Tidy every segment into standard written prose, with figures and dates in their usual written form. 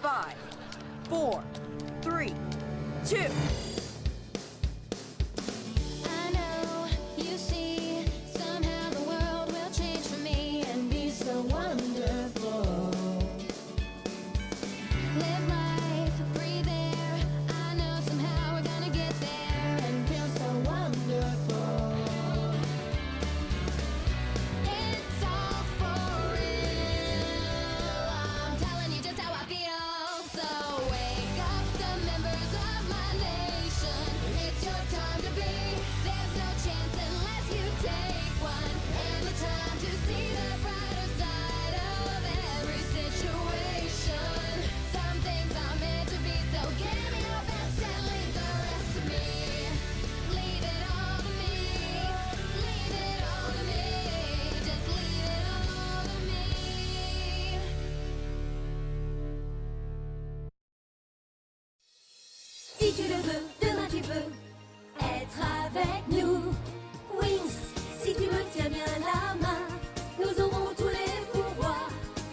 5, 4, 3, 2. I know, you see, somehow the world will change for me and be so wonderful. Live life, breathe air. I know somehow we're gonna get there and feel so wonderful. It's all for real. I'm telling you just how I feel. So wake up, the members of my nation. It's your time to be. There's no chance unless you take one. And the time to see the brighter side of every situation. Some things are meant to be, so give me your best and leave the rest to me. Leave it all to me. Leave it all to me. Just leave it all to me. Si tu le veux, demain tu peux être avec nous. Wings, si tu me tiens bien la main, nous aurons tous les pouvoirs.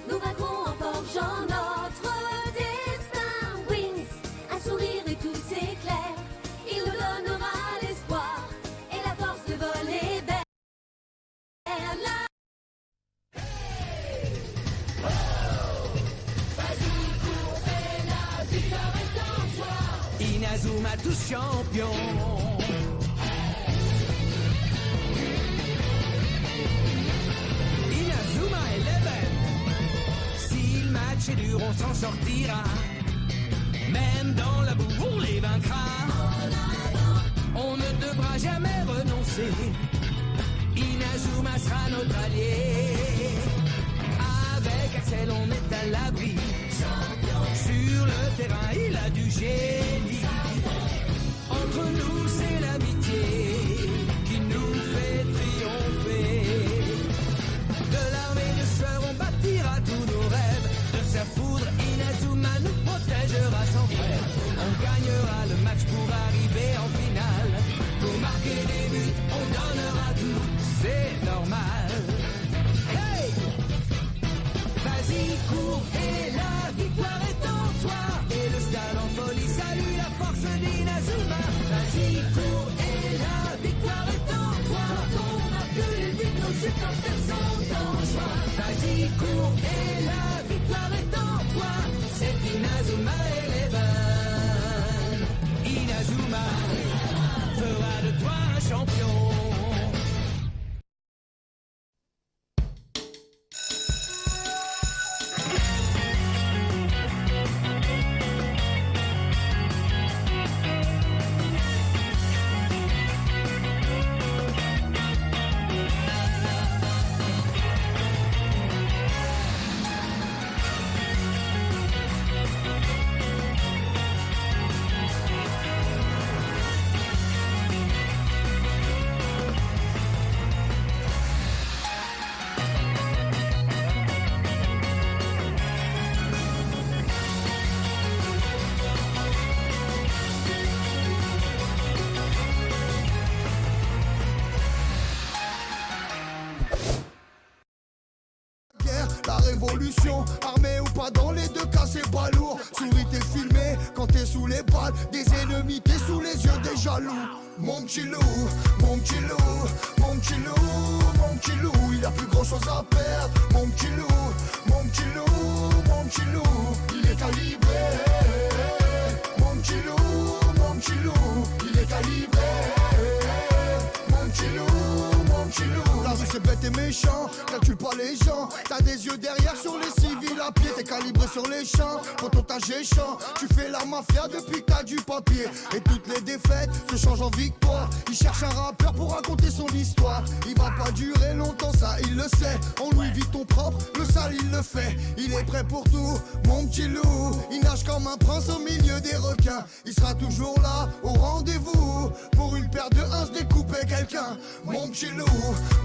Nous vaincrons en forgeant notre destin. Wings, un sourire et tout s'éclaire. Il nous donnera l'espoir et la force de voler vers la Inazuma tous champions. Inazuma Eleven. Si le match est dur, on s'en sortira. Même dans la boue, on les vaincra. On ne devra jamais renoncer. Inazuma sera notre allié. Avec Axel, on est à l'abri. Sur le terrain, il a du génie. Entre nous, c'est l'amitié qui nous fait triompher. De l'armée de sœurs, on bâtira tous nos rêves. De sa foudre, Inazuma nous protégera sans frère. On gagnera le match pour arriver en finale. Pour marquer des buts, on donnera tout, c'est normal. Hey! Vas-y, cours, et la victoire est en toi. Et le stade en folie salue la force d'Inazuma. Vas-y, cours, et la victoire est en toi. On marque les buts, nos supporters sont en joie. Vas-y, cours, et la victoire est en toi. C'est Inazuma Eleven. Inazuma fera de toi un champion. La révolution, armée ou pas, dans les deux cas c'est pas lourd. Souris t'es filmé quand t'es sous les balles des ennemis, t'es sous les yeux des jaloux. Mon petit loup, mon petit loup, mon petit loup, mon petit loup, il a plus grand chose à perdre. Mon petit loup, mon petit loup, mon petit loup, il est calibré. Mon petit loup, mon petit loup, il est calibré. Mon petit loup, mon petit loup, la rue c'est bête et méchant, calcule pas les gens. T'as des yeux derrière sur les civils à pied, t'es calibré sur les champs. Quand on t'a géchant, tu fais la mafia depuis que t'as du papier. Et toutes les défaites se changent en victoire. Il cherche un rappeur pour raconter son histoire. Il va pas durer longtemps, ça il le sait. En Louis Vuitton propre, le sale il le fait. Il est prêt pour tout, mon petit loup. Il nage comme un prince au milieu des requins. Il sera toujours là, au rendez-vous. Pour une paire de uns découper quelqu'un. Mon petit loup,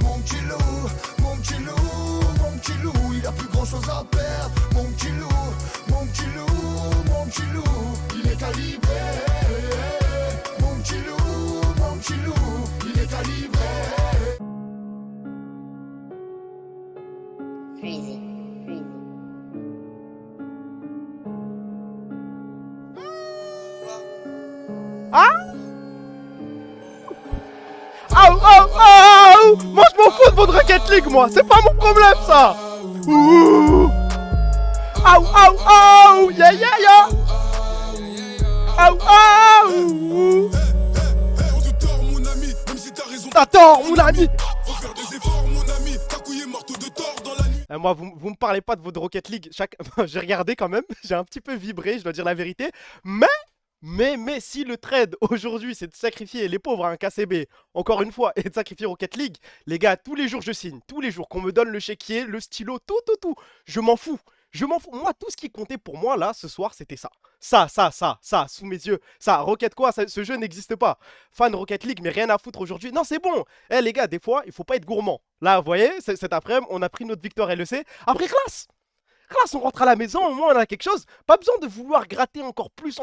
mon petit loup, mon petit loup, mon petit loup, il a plus grand chose à perdre. Mon petit loup, mon petit loup, mon petit loup, il est calibré. Mon petit loup, mon petit loup, il est calibré. Freezy. Ah! Aouh, aouh, aouh! Moi, je m'en fous de votre Rocket League, moi! C'est pas mon problème, ça! Ouh! Aouh, aouh, aouh! Yeah, yeah, yeah! Aouh, aouh! On te tord mon ami, même si t'as raison. T'as tort, mon ami! Faut faire des efforts mon ami. Ta couille est morte de tort dans la nuit. Moi, vous me parlez pas de votre Rocket League. J'ai regardé quand même, j'ai un petit peu vibré, je dois dire la vérité. Mais si le trade aujourd'hui c'est de sacrifier les pauvres à un KCB, encore une fois, et de sacrifier Rocket League, les gars, tous les jours je signe, tous les jours qu'on me donne le chéquier, le stylo, tout, je m'en fous. Je m'en fous. Moi, tout ce qui comptait pour moi là ce soir, c'était ça. Ça, sous mes yeux. Ça, Rocket quoi, ce jeu n'existe pas. Fan Rocket League, mais rien à foutre aujourd'hui. Non, c'est bon. Eh les gars, des fois, il faut pas être gourmand. Là, vous voyez, cet après-midi, on a pris notre victoire LEC. Après, classe! Classe, on rentre à la maison, au moins on a quelque chose. Pas besoin de vouloir gratter encore plus.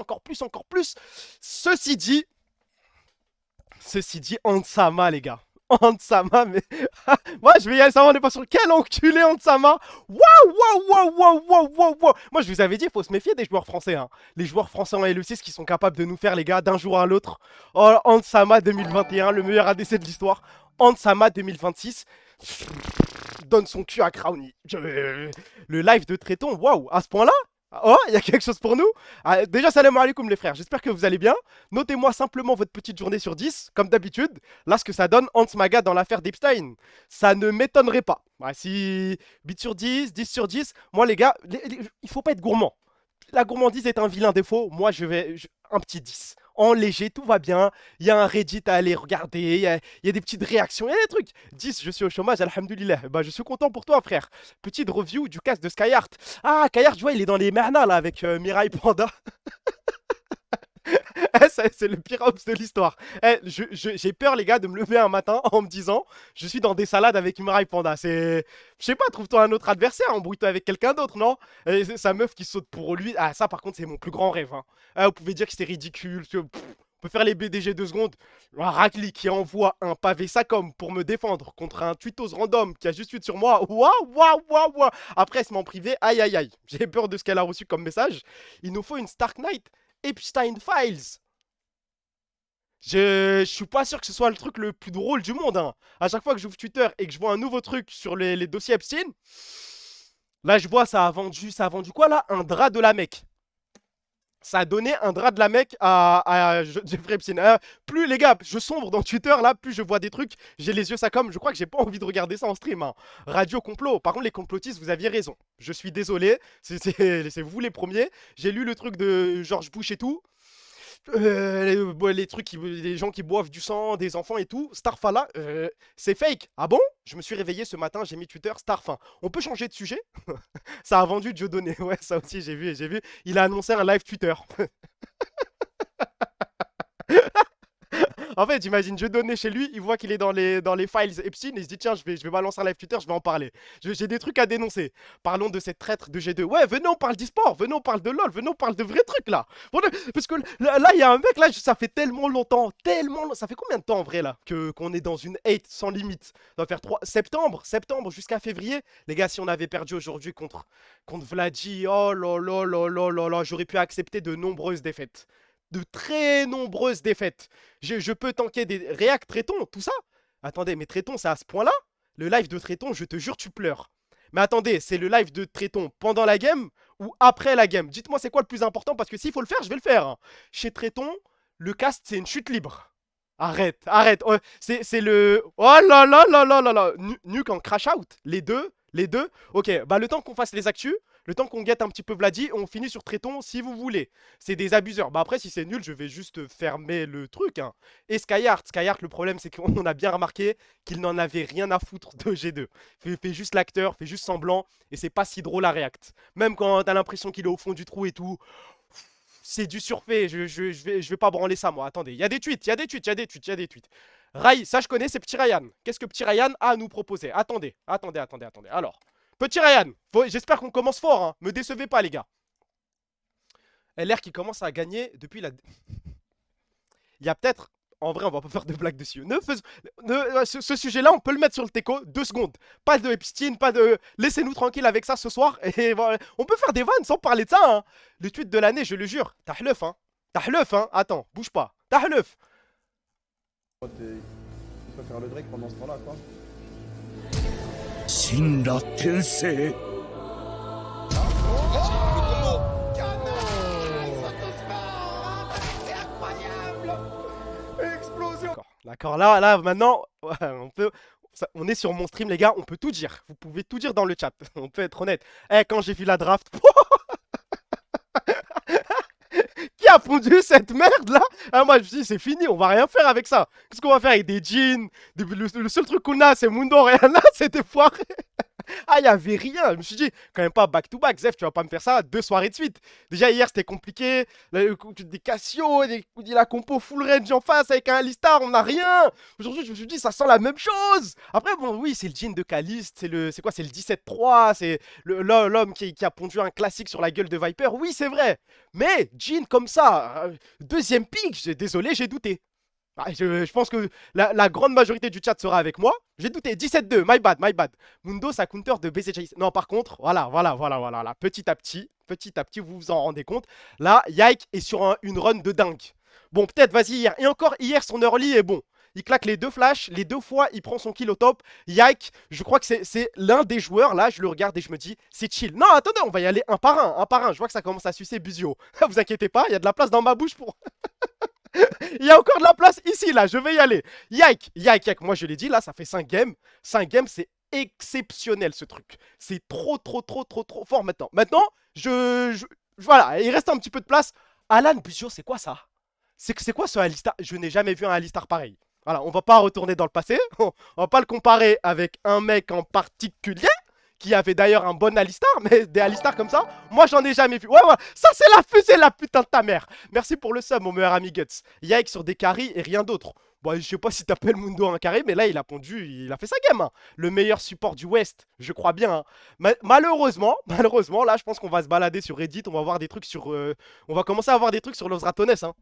Ceci dit, Ansama, les gars. Ansama, mais... Moi, je vais y aller, ça va, on est pas sur quel enculé Ansama. Waouh. Moi, je vous avais dit, il faut se méfier des joueurs français. Hein. Les joueurs français en LEC, ce qu'ils sont capables de nous faire, les gars, d'un jour à l'autre. Oh, Ansama 2021, le meilleur ADC de l'histoire. Ansama 2026. Donne son cul à Crowny. Le live de Tréton, waouh, à ce point-là? Oh, il y a quelque chose pour nous. Déjà, salam alaikum les frères, j'espère que vous allez bien. Notez-moi simplement votre petite journée sur 10, comme d'habitude. Là, ce que ça donne, Hans Maga dans l'affaire d'Epstein. Ça ne m'étonnerait pas. Si 8 sur 10, 10 sur 10, moi les gars, il faut pas être gourmand. La gourmandise est un vilain défaut, moi un petit 10. En léger, tout va bien. Il y a un Reddit à aller regarder. Il y a des petites réactions. Il y a des trucs. 10, je suis au chômage, alhamdoulilah. Bah, je suis content pour toi, frère. Petite review du cast de Skyheart. Ah, Skyheart, tu vois, il est dans les mernas là avec Mirai Panda. C'est le pire ops de l'histoire. J'ai peur, les gars, de me lever un matin en me disant je suis dans des salades avec Mirai Panda. Je sais pas, trouve-toi un autre adversaire, embrouille-toi avec quelqu'un d'autre, non? Sa meuf qui saute pour lui. Ah, ça, par contre, c'est mon plus grand rêve. Hein. Vous pouvez dire que c'était ridicule. On peut faire les BDG 2 secondes. Rakli qui envoie un pavé Sacom pour me défendre contre un tweetos random qui a juste tweet sur moi. Waouh. Après, elle se met en privé. Aïe. J'ai peur de ce qu'elle a reçu comme message. Il nous faut une Stark Knight Epstein Files. Je suis pas sûr que ce soit le truc le plus drôle du monde. Hein. À chaque fois que j'ouvre Twitter et que je vois un nouveau truc sur les dossiers Epstein, là je vois ça a vendu quoi là? Un drap de la Mecque. Ça a donné un drap de la Mecque à Jeffrey Epstein. Plus les gars, je sombre dans Twitter là, plus je vois des trucs, j'ai les yeux ça comme, je crois que j'ai pas envie de regarder ça en stream. Hein. Radio complot. Par contre les complotistes, vous aviez raison. Je suis désolé, c'est vous les premiers. J'ai lu le truc de George Bush et tout. Les trucs, les gens qui boivent du sang, des enfants et tout, Starfala, c'est fake. Ah bon? Je me suis réveillé ce matin, j'ai mis Twitter, Starfin. On peut changer de sujet? Ça a vendu Dieudonné, ouais, ça aussi j'ai vu. Il a annoncé un live Twitter. En fait, j'imagine Dieudonné chez lui, il voit qu'il est dans les files Epstein, il se dit tiens, je vais balancer un live Twitter, je vais en parler. J'ai des trucs à dénoncer. Parlons de cette traître de G2. Ouais, venez, on parle d'e-sport, venez, on parle de LoL, venez, on parle de vrais trucs là. Parce que là, il y a un mec là, ça fait tellement longtemps, ça fait combien de temps en vrai là qu'on est dans une hate sans limite? Ça va faire septembre jusqu'à février. Les gars, si on avait perdu aujourd'hui contre Vladi, oh là, j'aurais pu accepter de nombreuses défaites. De très nombreuses défaites. Je peux tanker des React Tréton, tout ça. Attendez, mais Tréton, c'est à ce point-là? Le live de Tréton, je te jure, tu pleures. Mais attendez, c'est le live de Tréton pendant la game ou après la game? Dites-moi, c'est quoi le plus important? Parce que s'il faut le faire, je vais le faire. Hein. Chez Tréton, le cast, c'est une chute libre. Arrête. C'est le... Oh là. Nuke en crash out. Les deux. Ok, bah le temps qu'on fasse les actus, le temps qu'on guette un petit peu Vladi, on finit sur Tréton si vous voulez. C'est des abuseurs. Bah après, si c'est nul, je vais juste fermer le truc. Hein. Et Skyheart, le problème, c'est qu'on a bien remarqué qu'il n'en avait rien à foutre de G2. Fait juste l'acteur, fait juste semblant, et c'est pas si drôle à React. Même quand t'as l'impression qu'il est au fond du trou et tout, c'est du surfait. Je vais pas branler ça, moi. Attendez, il y a des tweets. Rai, ça je connais, c'est Petit Ryan. Qu'est-ce que Petit Ryan a à nous proposer? Attendez. Alors, Petit Ryan, j'espère qu'on commence fort, hein. Me décevez pas, les gars. LR qui commence à gagner depuis la... Il y a peut-être... En vrai, on va pas faire de blagues dessus. Ce sujet-là, on peut le mettre sur le teco. 2 secondes. Pas de Epstein, pas de... Laissez-nous tranquille avec ça ce soir. Et voilà. On peut faire des vannes sans parler de ça, hein. Le tweet de l'année, je le jure. T'as hleuf, hein. Attends, bouge pas. Tahlef. Tu peux faire le Drake pendant ce temps-là, quoi. 死んだ天性 D'accord, là, maintenant, ouais, on est sur mon stream, les gars, on peut tout dire. Vous pouvez tout dire dans le chat, on peut être honnête. Eh, quand j'ai vu la draft, qui a pondu cette merde là? Ah, moi je me suis dit, c'est fini, on va rien faire avec ça. Qu'est-ce qu'on va faire avec des jeans? Le seul truc qu'on a, c'est Mundo Reana, c'était foiré. Ah, il avait rien. Je me suis dit, quand même pas back to back. Zef, tu vas pas me faire ça 2 soirées de suite. Déjà, hier, c'était compliqué. Des Cassio, la compo full range en face avec un Alistar, on n'a rien. Aujourd'hui, je me suis dit, ça sent la même chose. Après, bon, oui, c'est le jean de Caliste. C'est quoi? C'est le 17-3. C'est l'homme qui a pondu un classique sur la gueule de Viper. Oui, c'est vrai. Mais, jean comme ça, deuxième pick, désolé, j'ai douté. Ah, je pense que la grande majorité du chat sera avec moi. J'ai douté. 17-2, my bad. Mundo, ça counter de BCJ. Non, par contre, voilà. Là, petit à petit, vous vous en rendez compte. Là, Yike est sur une run de dingue. Bon, peut-être, vas-y, hier. Et encore, hier, son early est bon. Il claque les 2 flashs, les 2 fois, il prend son kill au top. Yike, je crois que c'est l'un des joueurs. Là, je le regarde et je me dis, c'est chill. Non, attendez, on va y aller un par un. Je vois que ça commence à sucer Buzio. Vous inquiétez pas, il y a de la place dans ma bouche pour... Il y a encore de la place ici, là, je vais y aller. Yike, moi je l'ai dit, là, ça fait 5 games. 5 games, c'est exceptionnel ce truc. C'est trop fort maintenant. Maintenant, voilà, il reste un petit peu de place. Alan Buzio, c'est quoi ça? C'est quoi ce Alistar? Je n'ai jamais vu un Alistar pareil. Voilà, on va pas retourner dans le passé. On va pas le comparer avec un mec en particulier. Qui avait d'ailleurs un bon Alistar, mais des Alistar comme ça, moi j'en ai jamais vu. Ouais, ça c'est la fusée, la putain de ta mère. Merci pour le sub, mon meilleur ami Guts. Yike sur des carries et rien d'autre. Bon, je sais pas si t'appelles Mundo un carré, mais là il a pondu, il a fait sa game. Hein. Le meilleur support du West, je crois bien. Hein. Malheureusement, là je pense qu'on va se balader sur Reddit, on va voir des trucs sur... on va commencer à voir des trucs sur Los Ratones. Hein.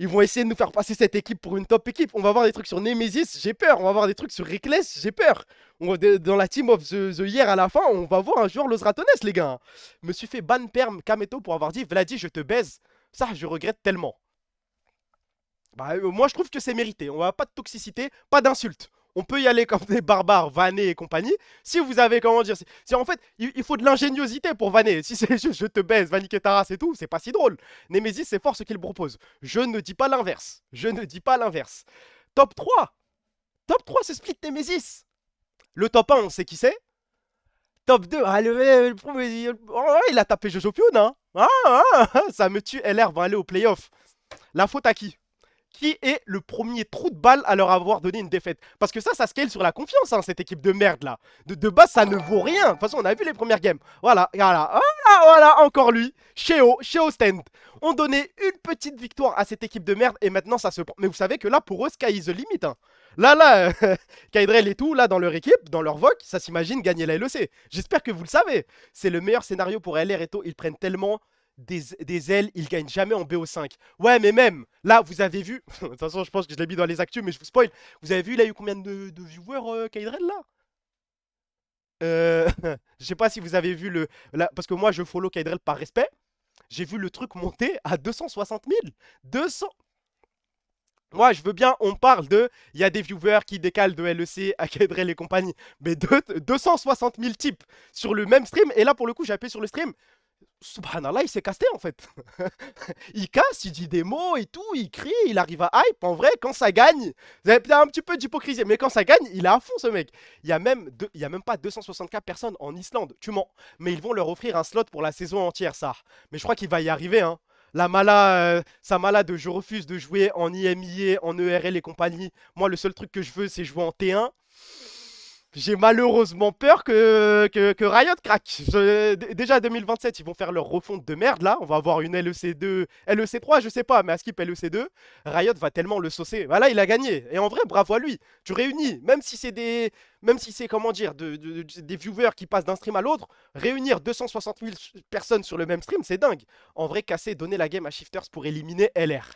Ils vont essayer de nous faire passer cette équipe pour une top équipe. On va voir des trucs sur Nemesis, j'ai peur. On va voir des trucs sur Reckless, j'ai peur. Dans la team of the year à la fin, on va voir un joueur Los Ratones, les gars. Me suis fait ban perm Kameto pour avoir dit Vladi, je te baise. Ça, je regrette tellement. Bah, moi, je trouve que c'est mérité. On va pas de toxicité, pas d'insultes. On peut y aller comme des barbares, vanner et compagnie. Si vous avez, comment dire, si en fait, il faut de l'ingéniosité pour vanner. Si c'est juste je te baise, vaniquer ta race et tout, c'est pas si drôle. Nemesis, c'est fort ce qu'il propose. Je ne dis pas l'inverse. Top 3. Top 3, c'est Split Nemesis. Le top 1, on sait qui c'est. Top 2, il a tapé Jojo Pion, hein. Ça me tue, LR va aller au playoff. La faute à qui? Qui est le premier trou de balle à leur avoir donné une défaite? Parce que ça scale sur la confiance, hein, cette équipe de merde là. De base, ça ne vaut rien. De toute façon, on a vu les premières games. Voilà, encore lui. Sheo Stand. On donnait une petite victoire à cette équipe de merde et maintenant ça se prend. Mais vous savez que là, pour eux, sky is the limit. Hein. Là, Kaidrel et tout, là, dans leur équipe, dans leur VOC, ça s'imagine gagner la LEC. J'espère que vous le savez. C'est le meilleur scénario pour LR et tout. Ils prennent tellement des ailes, ils gagnent jamais en BO5. Ouais, mais même, là, vous avez vu... de toute façon, je pense que je l'ai mis dans les actus, mais je vous spoil. Vous avez vu, il a eu combien de viewers, Kaidrel, là je sais pas si vous avez vu parce que moi, je follow Kaidrel par respect. J'ai vu le truc monter à 260 000. 200... Moi, je veux bien, on parle de... Il y a des viewers qui décalent de LEC à Kaidrel et compagnie. Mais 260 000 types sur le même stream. Et là, pour le coup, j'ai appuyé sur le stream. Subhanallah, il s'est casté en fait. Il casse, il dit des mots et tout, il crie, il arrive à hype. En vrai, quand ça gagne, vous avez un petit peu d'hypocrisie, mais quand ça gagne, il est à fond ce mec. Il y a même pas 264 personnes en Islande, tu mens. Mais ils vont leur offrir un slot pour la saison entière, ça. Mais je crois qu'il va y arriver, hein. Sa mala de je refuse de jouer en IMIA, en ERL et compagnie. Moi, le seul truc que je veux, c'est jouer en T1. J'ai malheureusement peur que Riot craque. Déjà 2027, ils vont faire leur refonte de merde là. On va avoir une LEC2, LEC3, je sais pas, mais à skip LEC2, Riot va tellement le saucer. Voilà, il a gagné. Et en vrai, bravo à lui. Tu réunis, même si c'est comment dire, des viewers qui passent d'un stream à l'autre, réunir 260 000 personnes sur le même stream, c'est dingue. En vrai, casser, donner la game à Shifters pour éliminer LR.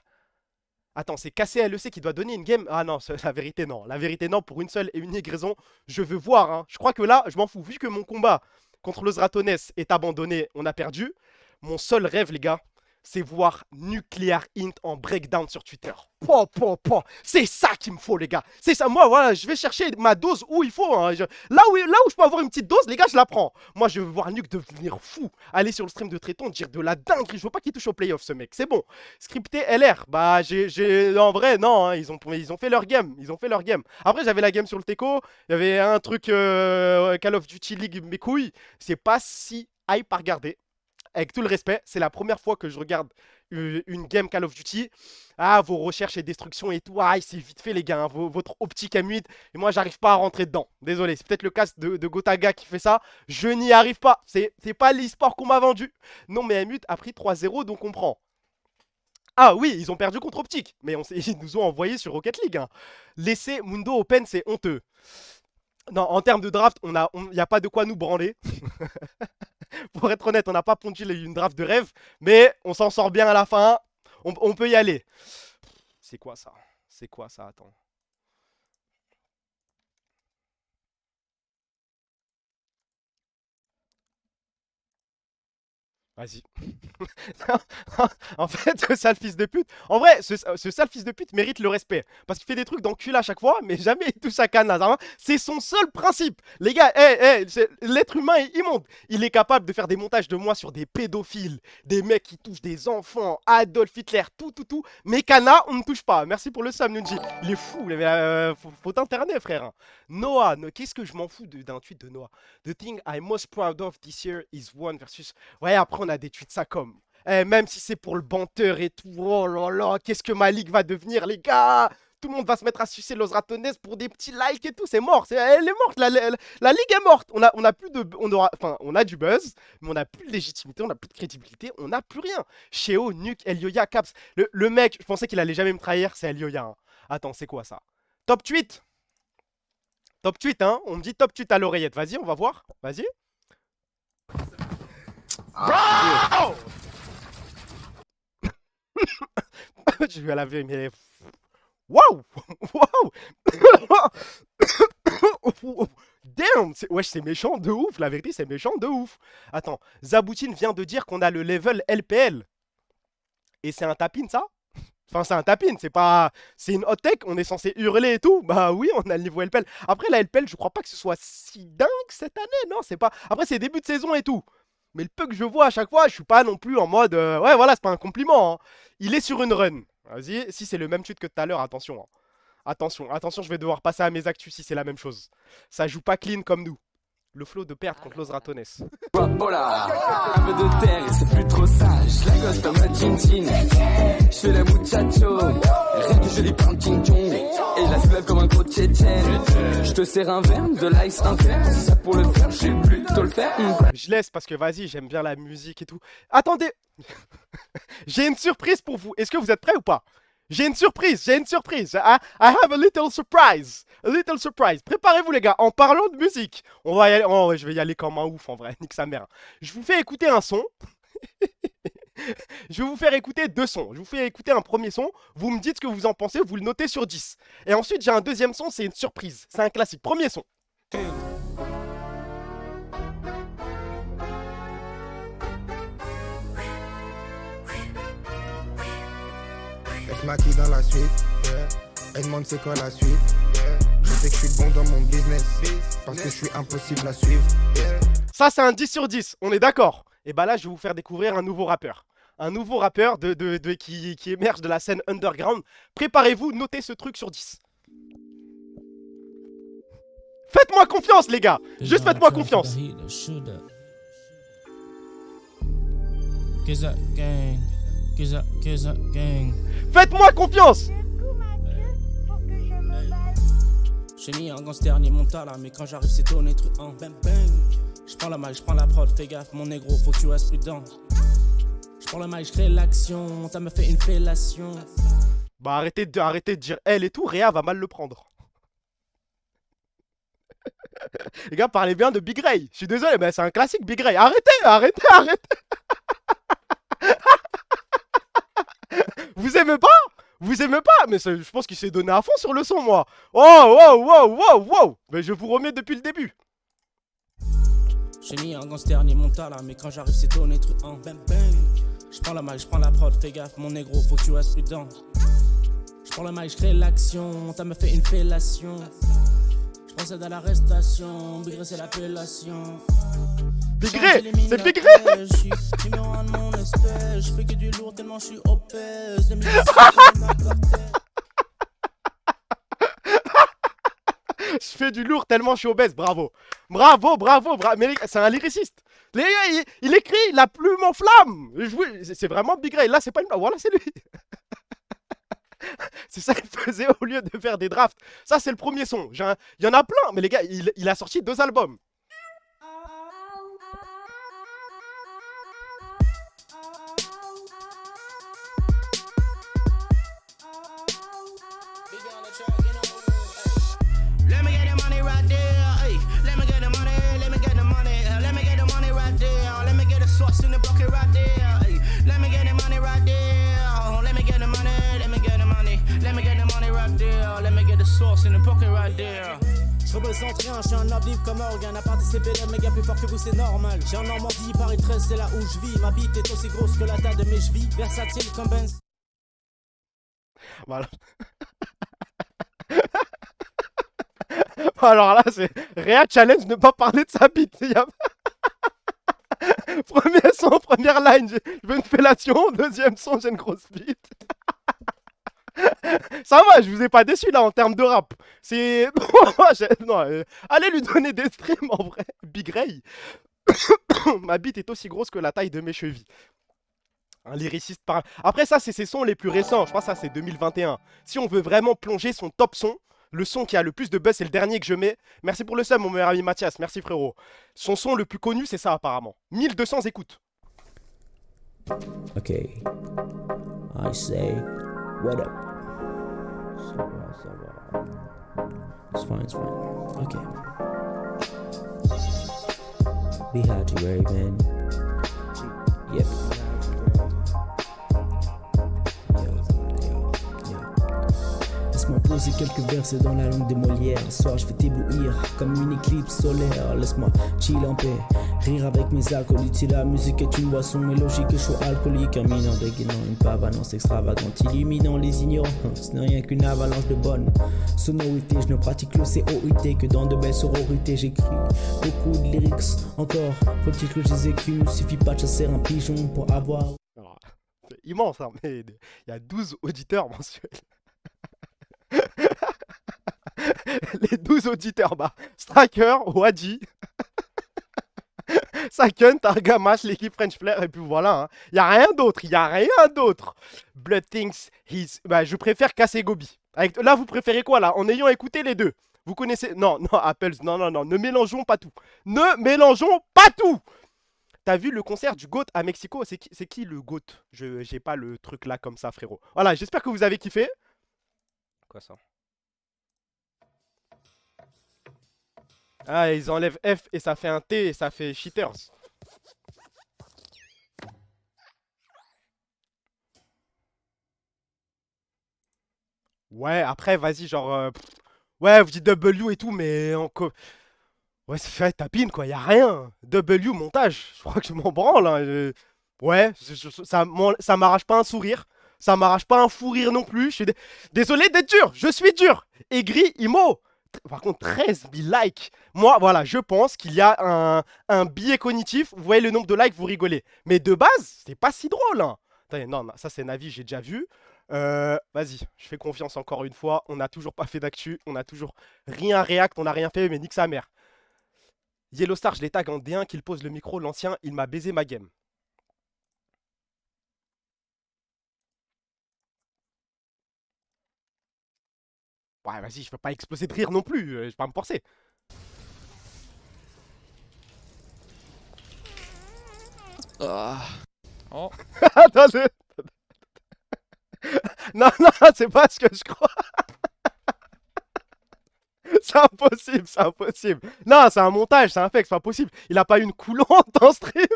Attends, c'est KCLEC qui doit donner une game. Ah non, la vérité non. La vérité non, pour une seule et unique raison. Je veux voir. Hein. Je crois que là, je m'en fous. Vu que mon combat contre Los Ratones est abandonné, on a perdu. Mon seul rêve, les gars, c'est voir Nuclear Int en breakdown sur Twitter. C'est ça qu'il me faut, les gars. C'est ça. Moi, voilà, je vais chercher ma dose où il faut. Hein. Là où je peux avoir une petite dose, les gars, je la prends. Moi, je veux voir Nuke devenir fou. Aller sur le stream de Tréton, dire de la dinguerie. Je veux pas qu'il touche au playoff, ce mec. C'est bon. Scripté LR. Bah, en vrai, non. Hein. Ils ont fait leur game. Ils ont fait leur game. Après, j'avais la game sur le Teco. Il y avait un truc Call of Duty League, mes couilles. C'est pas si hype à regarder. Avec tout le respect, c'est la première fois que je regarde une game Call of Duty. Ah, vos recherches et destructions et tout. Ah, c'est vite fait, les gars. Hein, votre optique à mid. Et moi, j'arrive pas à rentrer dedans. Désolé, c'est peut-être le cas de Gotaga qui fait ça. Je n'y arrive pas. C'est pas l'e-sport qu'on m'a vendu. Non, mais Amut a pris 3-0, donc on prend. Ah oui, ils ont perdu contre Optique. Mais ils nous ont envoyé sur Rocket League. Hein. Laisser Mundo Open, c'est honteux. Non, en termes de draft, il n'y a pas de quoi nous branler. Pour être honnête, on n'a pas pondu une draft de rêve, mais on s'en sort bien à la fin. On peut y aller. C'est quoi ça? C'est quoi ça? Attends. Vas-y. En fait, ce sale fils de pute. En vrai, ce sale fils de pute mérite le respect. Parce qu'il fait des trucs d'enculé à chaque fois, mais jamais il touche à Cannes. C'est son seul principe. Les gars, l'être humain est immonde. Il est capable de faire des montages de moi sur des pédophiles, des mecs qui touchent des enfants, Adolf Hitler, tout. Mais Kana, on ne touche pas. Merci pour le Sam Nunji. Il est fou. Faut t'interner, frère. Noah, qu'est-ce que je m'en fous d'un tweet de Noah? The thing I'm most proud of this year is one versus. Ouais, après, on a des tweets ça comme. Même si c'est pour le banteur et tout. Oh là là, qu'est-ce que ma ligue va devenir, les gars? Tout le monde va se mettre à sucer Los Ratones pour des petits likes et tout. C'est mort. Elle est morte. La ligue est morte. On a plus de. On a du buzz, mais on n'a plus de légitimité, on n'a plus de crédibilité, on n'a plus rien. Sheo, Nuke, Elioya, Caps. Le mec, je pensais qu'il allait jamais me trahir, c'est Elioya. Hein. Attends, c'est quoi ça? Top tweet. Top tweet, hein? On me dit top tweet à l'oreillette. Vas-y, on va voir. Vas-y. Bro! Je vais laver, mais. Waouh! Waouh! Damn! Wesh, c'est méchant de ouf. La vérité, c'est méchant de ouf. Attends, Zaboutine vient de dire qu'on a le level LPL. Et c'est un tapin, ça? Enfin, c'est un tapin, c'est pas. C'est une hot tech, on est censé hurler et tout. Bah oui, on a le niveau LPL. Après, la LPL, je crois pas que ce soit si dingue cette année, non? C'est pas. Après, c'est début de saison et tout. Mais le peu que je vois à chaque fois, je suis pas non plus en mode. Ouais, voilà, c'est pas un compliment. Hein. Il est sur une run. Vas-y, si c'est le même tweet que tout à l'heure, attention. Hein. Attention, je vais devoir passer à mes actus si c'est la même chose. Ça joue pas clean comme nous. Le flow de perte contre Los Ratones. Voilà, un peu de terre et c'est plus trop sage. La gosse comme un chin-chin. Je fais le muchacho. Rien que je lui parle ching-chong. Et la soulève comme un gros tchétchène. Je te sers un verre de l'ice inter. C'est ça pour le faire, j'ai plutôt le faire. Je laisse parce que vas-y, j'aime bien la musique et tout. Attendez. J'ai une surprise pour vous. Est-ce que vous êtes prêts ou pas? J'ai une surprise. I have a little surprise. Préparez-vous, les gars. En parlant de musique, on va y aller. Oh, je vais y aller comme un ouf, en vrai. Nique sa mère. Je vous fais écouter un son. Je vais vous faire écouter deux sons. Je vous fais écouter un premier son. Vous me dites ce que vous en pensez. Vous le notez sur 10. Et ensuite, j'ai un deuxième son. C'est une surprise. C'est un classique. Premier son. Elle maquille dans la suite, yeah. Elle demande c'est quoi la suite, yeah. Je sais que je suis bon dans mon business, parce que je suis impossible à suivre, yeah. Ça c'est un 10 sur 10, on est d'accord. Et bah là je vais vous faire découvrir un nouveau rappeur. Un nouveau rappeur qui émerge de la scène underground. Préparez-vous, notez ce truc sur 10. Faites-moi confiance les gars. Juste faites-moi confiance. Faites-moi confiance. J'ai mis un gangster ni mon talent, mais quand j'arrive c'est ton truc en bang bang. Je prends la mic, je prends la prod, fais gaffe mon négro, faut que tu restes prudent. Je prends la mic, je crée l'action, t'as me fait une fellation. Bah arrêtez de dire elle et tout, Réa va mal le prendre. Les gars, parlez bien de Big Ray. Je suis désolé, mais c'est un classique Big Ray. Arrêtez. Vous aimez pas? Mais je pense qu'il s'est donné à fond sur le son, moi. Wow. Mais je vous remets depuis le début. J'ai mis un gangster ni mon talent, mais quand j'arrive c'est ton truc en bang bang. Je prends la mic, je prends la prod, fais gaffe, mon négro, faut que tu restes prudent. Je prends la mic, je crée l'action, t'as me fait une fellation. Je procède à l'arrestation, Big Ray c'est l'appellation. Big Ray, c'est Big Ray. Je suis numéro 1 de mon espèce, je fais que du lourd tellement je suis obèse. Je fais du lourd tellement je suis obèse, bravo. Bravo. Mais les gars, c'est un lyriciste. Les gars, il écrit la plume en flamme. C'est vraiment Big Ray. Là, c'est pas une blague. Voilà, c'est lui. C'est ça qu'il faisait au lieu de faire des drafts. Ça, c'est le premier son. Il y en a plein, mais les gars, il a sorti 2 albums. Let me get the money right there, hey. Let me get the money, let me get the money, let me get the money right there. Let me get the sauce in the bucket right there, hey. Let me get the money right there. Let me get the money, let me get the money, let me get the money right there. Let me get the sauce in the bucket right there. Je représente rien, je suis un oblive comme organe. À part des CPL, méga plus fort que vous, c'est normal. J'ai en Normandie, Paris 13, c'est là où je vis. Ma bite est aussi grosse que la taille de mes chevilles. Versatile comme Ben. Voilà. Alors là, c'est Réa challenge ne pas parler de sa bite. Premier son, première line, je veux une fellation. Deuxième son, j'ai une grosse bite. Ça va, je vous ai pas déçu là en termes de rap. C'est. Non, allez lui donner des streams en vrai. Big Ray. Ma bite est aussi grosse que la taille de mes chevilles. Un lyriciste par. Après, ça, c'est ses sons les plus récents. Je crois que ça, c'est 2021. Si on veut vraiment plonger son top son. Le son qui a le plus de buzz, c'est le dernier que je mets. Merci pour le sub, mon meilleur ami Mathias. Merci, frérot. Son son le plus connu, c'est ça, apparemment. 1200 écoutes. Ok. I say, what up? Ça va. It's fine, it's fine. Ok. Be happy, Raven. Yep. Laisse-moi poser quelques versets dans la langue de Molière. Ce soir je vais t'éblouir comme une éclipse solaire. Laisse-moi chill en paix, rire avec mes acolytes. Si la musique est une boisson, mais logique et chaud alcoolique. Un minant dégainant une pavanance extravagante, illuminant les ignorants. Ce n'est rien qu'une avalanche de bonnes sonorités. Je ne pratique le COIT que dans de belles sororités. J'écris beaucoup de lyrics. Encore faut-il que je les écrive. Il suffit pas de chasser un pigeon pour avoir. C'est immense, hein, mais il y a 12 auditeurs mensuels. Les 12 auditeurs, bah, Stracker, Wadji, Saken, Targamash, l'équipe French Flair, et puis voilà, il n'y a rien d'autre, Blood thinks he's... Bah, je préfère Kassegobi. Là, vous préférez quoi, là, en ayant écouté les deux? Vous connaissez... Non, Apples, non, ne mélangeons pas tout. T'as vu le concert du GOAT à Mexico? C'est qui le GOAT? J'ai pas le truc là comme ça, frérot. Voilà, j'espère que vous avez kiffé. Quoi ça? Ah, ils enlèvent F et ça fait un T et ça fait cheaters. Ouais, après, vas-y, genre... ouais, vous dites W et tout, mais... Ouais, c'est fait tapine, quoi, y'a rien. W, montage, je crois que je m'en branle. Hein. Ouais, ça m'arrache pas un sourire. Ça m'arrache pas un fou rire non plus. Je suis désolé d'être dur, je suis dur. Aigri, Imo. Par contre, 13 000 likes. Moi, voilà, je pense qu'il y a un biais cognitif. Vous voyez le nombre de likes, vous rigolez. Mais de base, c'est pas si drôle. Hein. Attendez, non, ça c'est Navi, j'ai déjà vu. Vas-y, je fais confiance encore une fois. On n'a toujours pas fait d'actu. On n'a toujours rien react. On n'a rien fait, mais nique sa mère. Yellowstar, je les tag en D1 qu'il pose le micro. L'ancien, il m'a baisé ma game. Ouais, vas-y, je peux pas exploser de rire non plus, je vais pas me forcer. Oh. Attendez. Non, c'est pas ce que je crois. C'est impossible. Non, c'est un montage, c'est un fake, c'est pas possible. Il a pas eu une coulante en stream.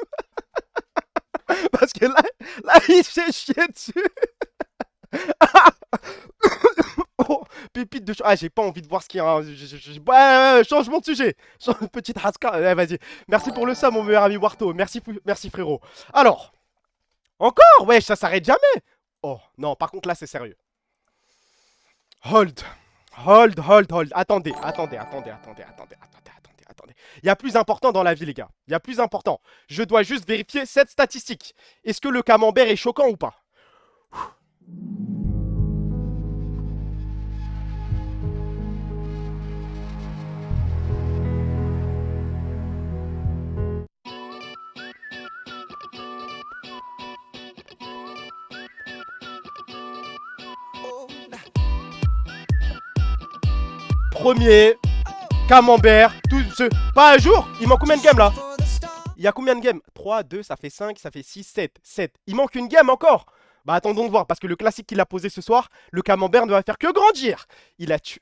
Parce que là, il s'est chié dessus. Oh, pépite de... Ah, j'ai pas envie de voir ce qu'il y a. Ouais, changement de sujet. Petite haska. Ouais, vas-y. Merci pour le sub, mon meilleur ami Warto. Merci frérot. Alors, Encore? Ouais, ça s'arrête jamais. Oh, non, par contre, là, c'est sérieux. Hold. Hold, hold, hold. Attendez. Il y a plus important dans la vie, les gars. Il y a plus important. Je dois juste vérifier cette statistique. Est-ce que le camembert est choquant ou pas? Premier, camembert, tout ce... Pas un jour. Il manque combien de games là? Il y a combien de games? 3, 2, ça fait 5, ça fait 6, 7, 7. Il manque une game encore. Bah attendons de voir, parce que le classique qu'il a posé ce soir, le camembert ne va faire que grandir. Il a tué...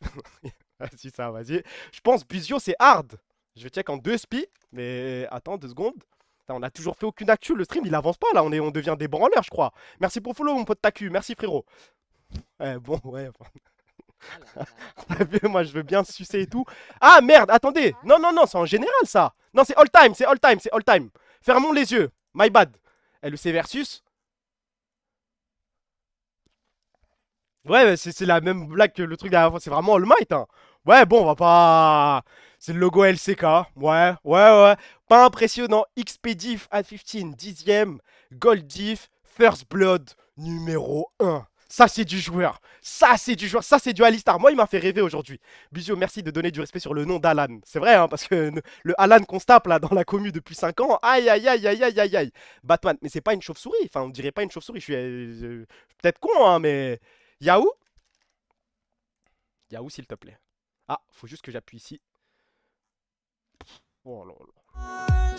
Vas-y, ça, vas-y. Je pense Buzio, c'est hard. Je vais check en 2 spi. Mais attends, 2 secondes. Putain, on a toujours fait aucune actu. Le stream, il avance pas là. On devient des branleurs, je crois. Merci pour follow, mon pote Taku. Merci, frérot. Bon, ouais. T'as vu, moi, je veux bien sucer et tout. Ah, merde, attendez. Non, c'est en général, ça. Non, c'est all time. Fermons les yeux. My bad. LEC versus... Ouais, c'est la même blague que le truc d'avant. C'est vraiment All Might, hein. Ouais, bon, on va pas... C'est le logo LCK. Ouais. Pas impressionnant. XP Diff at 15, 10ème. Gold Diff, First Blood, numéro 1. Ça, c'est du joueur. Ça, c'est du Alistar. Moi, il m'a fait rêver aujourd'hui. Bisous, merci de donner du respect sur le nom d'Alan. C'est vrai, hein, parce que le Alan qu'on se tape là dans la commu depuis 5 ans. Aïe. Batman, mais c'est pas une chauve-souris. Enfin, on dirait pas une chauve-souris. Je suis peut-être con, hein, mais... Yahoo, s'il te plaît. Ah, faut juste que j'appuie ici. Oh là là.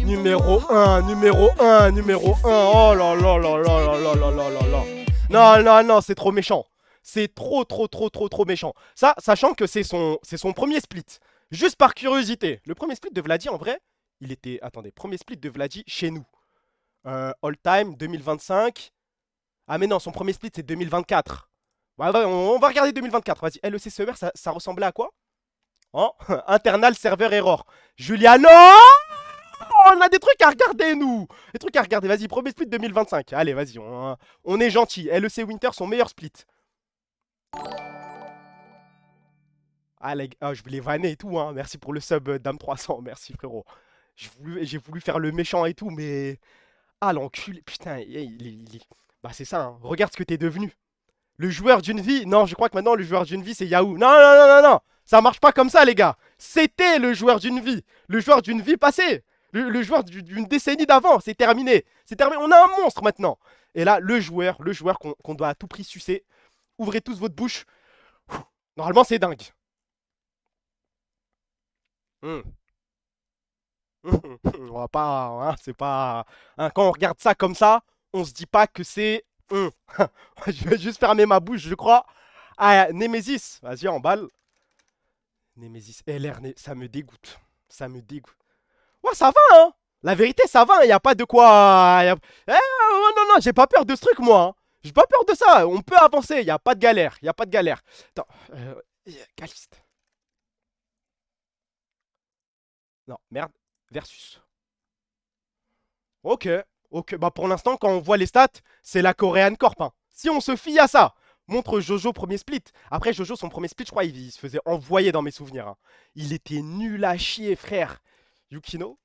Numéro 1. Oh là là. Non, c'est trop méchant. C'est trop méchant. Ça, sachant que c'est son premier split. Juste par curiosité. Le premier split de Vladi, en vrai, il était... Attendez, premier split de Vladi chez nous. All time, 2025... Ah mais non, son premier split c'est 2024. Ouais, on va regarder 2024. Vas-y, LEC Summer, ça ressemblait à quoi? Oh, internal server error. Juliano, on a des trucs à regarder, nous. Des trucs à regarder. Vas-y, premier split 2025. Allez, vas-y, on est gentil. LEC Winter, son meilleur split. Ah, je voulais vanner et tout, hein. Merci pour le sub Dame300. Merci, frérot. J'ai voulu faire le méchant et tout, mais... Ah, l'enculé. Putain, Bah c'est ça, hein. Regarde ce que t'es devenu. Le joueur d'une vie. Non, je crois que maintenant le joueur d'une vie c'est Yahoo. Non. Ça marche pas comme ça, les gars. C'était le joueur d'une vie. Le joueur d'une vie passée. Le joueur d'une décennie d'avant. C'est terminé. On a un monstre maintenant. Et là, le joueur qu'on doit à tout prix sucer. Ouvrez tous votre bouche. Normalement, c'est dingue. On va pas... Hein, c'est pas... Hein, quand on regarde ça comme ça... On se dit pas que c'est... Je vais juste fermer ma bouche, je crois. Ah, Nemesis. Vas-y, emballe. Nemesis LR, ça me dégoûte. Ouais, ça va, hein. La vérité, ça va. Il a pas de quoi... non, j'ai pas peur de ce truc, moi. Hein. J'ai pas peur de ça. On peut avancer. Il n'y a pas de galère. Attends. Caliste. Non, merde. Versus. Ok, bah pour l'instant, quand on voit les stats, c'est la Korean Corp. Hein. Si on se fie à ça, montre Jojo premier split. Après, Jojo, son premier split, je crois, il se faisait envoyer dans mes souvenirs. Hein. Il était nul à chier, frère. Yukino.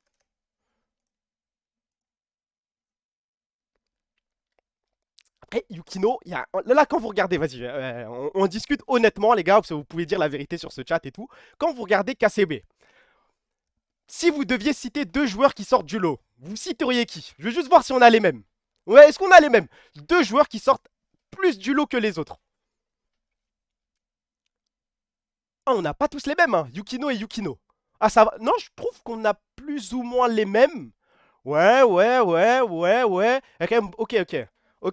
Après, Yukino, là, quand vous regardez, vas-y, on discute honnêtement, les gars, vous pouvez dire la vérité sur ce chat et tout. Quand vous regardez KCB, si vous deviez citer 2 joueurs qui sortent du lot, vous citeriez qui? Je veux juste voir si on a les mêmes. Ouais, est-ce qu'on a les mêmes? 2 joueurs qui sortent plus du lot que les autres. Ah, on n'a pas tous les mêmes, hein. Yukino et Yukino. Ah, ça va. Non, je trouve qu'on a plus ou moins les mêmes. Ouais. Ok.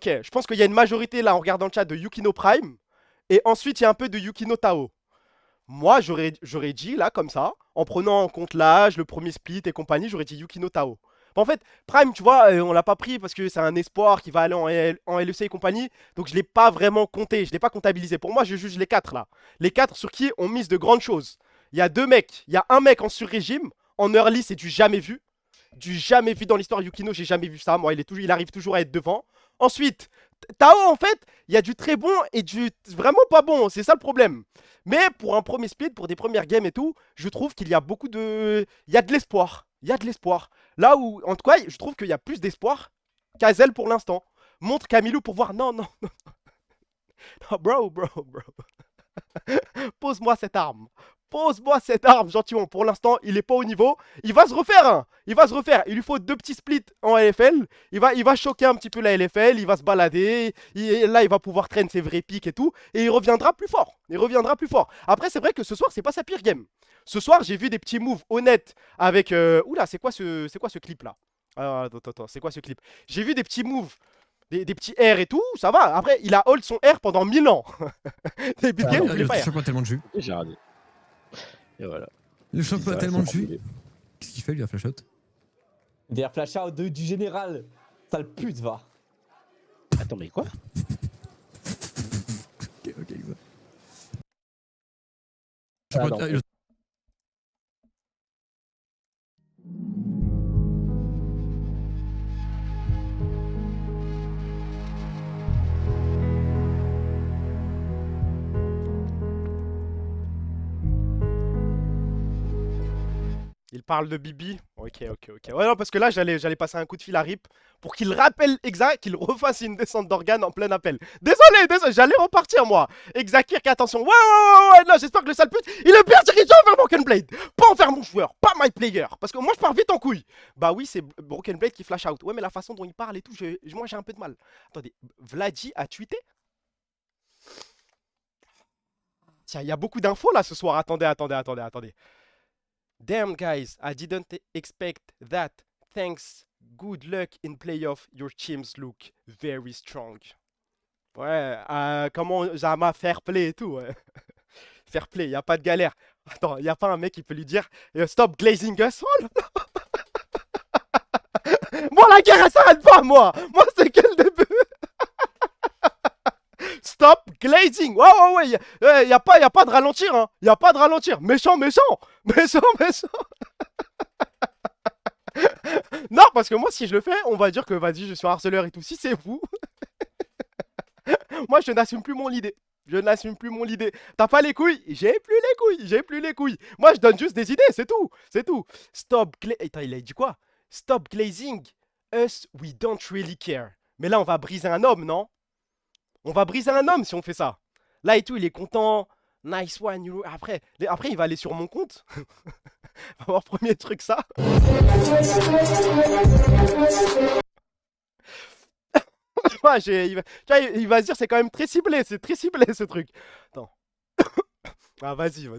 Je pense qu'il y a une majorité là en regardant le chat de Yukino Prime. Et ensuite, il y a un peu de Yukino Tao. Moi, j'aurais dit, là, comme ça, en prenant en compte l'âge, le premier split et compagnie, j'aurais dit Yukino Tao. En fait, Prime, tu vois, on l'a pas pris parce que c'est un espoir qui va aller en LEC et compagnie. Donc, je l'ai pas vraiment compté, je l'ai pas comptabilisé. Pour moi, je juge les 4, là. Les 4 sur qui on mise de grandes choses. Il y a 2 mecs. Il y a un mec en sur-régime. En early, c'est du jamais vu. Du jamais vu dans l'histoire Yukino, j'ai jamais vu ça. Moi, il arrive toujours à être devant. Ensuite, Tao, en fait, il y a du très bon et du vraiment pas bon. C'est ça le problème. Mais pour un premier split, pour des premières games et tout, je trouve qu'il y a beaucoup de... Il y a de l'espoir. Il y a de l'espoir. Là où, en tout cas, je trouve qu'il y a plus d'espoir qu'Azel pour l'instant. Montre Camilo pour voir. Non, non, non. Non, bro. Pose-moi cette arme. Pose-moi cette arme, gentiment. Pour l'instant, il est pas au niveau. Il va se refaire, hein. Il va se refaire. Il lui faut 2 petits splits en LFL. Il va choquer un petit peu la LFL. Il va se balader. Là, il va pouvoir traîner ses vrais pics et tout. Et il reviendra plus fort. Après, c'est vrai que ce soir, c'est pas sa pire game. Ce soir, j'ai vu des petits moves honnêtes avec... Oula, c'est quoi ce clip-là? Attends, c'est quoi ce clip? J'ai vu des petits moves. Des petits R et tout, ça va. Après, il a hold son R pendant 1000 ans. Des big games, Le champion a tellement de jus. J'ai radé. Et voilà. Le champion a tellement de jus. Qu'est-ce qu'il fait, lui, à flash out? Derrière flash out du général. Sale pute, va. Attends, mais quoi? Ok, ça. Il parle de Bibi. Ok. Ouais, non, parce que là, j'allais passer un coup de fil à Rip pour qu'il rappelle Exa, qu'il refasse une descente d'organes en plein appel. Désolé, j'allais repartir, moi. Exa Kirk, attention. Ouais, non, j'espère que le sale pute, il est bien dirigé vers Broken Blade. Pas envers mon joueur, pas my player. Parce que moi, je pars vite en couille. Bah oui, c'est Broken Blade qui flash out. Ouais, mais la façon dont il parle et tout, moi, j'ai un peu de mal. Attendez, Vladi a tweeté? Tiens, il y a beaucoup d'infos là ce soir. Attendez. Damn, guys, I didn't expect that. Thanks. Good luck in playoff. Your teams look very strong. Ouais, comment Zama fair play et tout, ouais. Fair play, y a pas de galère. Attends, y a pas un mec qui peut lui dire stop glazing us? Oh là là. Moi, la guerre, elle s'arrête pas, moi. Moi, c'est que le début. Stop glazing. Ouais. Y a pas de ralentir, hein. Y a pas de ralentir. Méchant. Non, parce que moi, si je le fais, on va dire que vas-y, je suis un harceleur et tout. Si c'est vous, moi, je n'assume plus mon idée. T'as pas les couilles? J'ai plus les couilles. Moi, je donne juste des idées, c'est tout. Stop glazing. Attends, il a dit quoi? Stop glazing. Us, we don't really care. Mais là, on va briser un homme, non? On va briser un homme si on fait ça. Là et tout, il est content. Nice one, you... Après, il va aller sur mon compte. Il va voir premier truc, ça. Il va se dire, c'est quand même très ciblé. C'est très ciblé, ce truc. Attends. Ah, vas-y.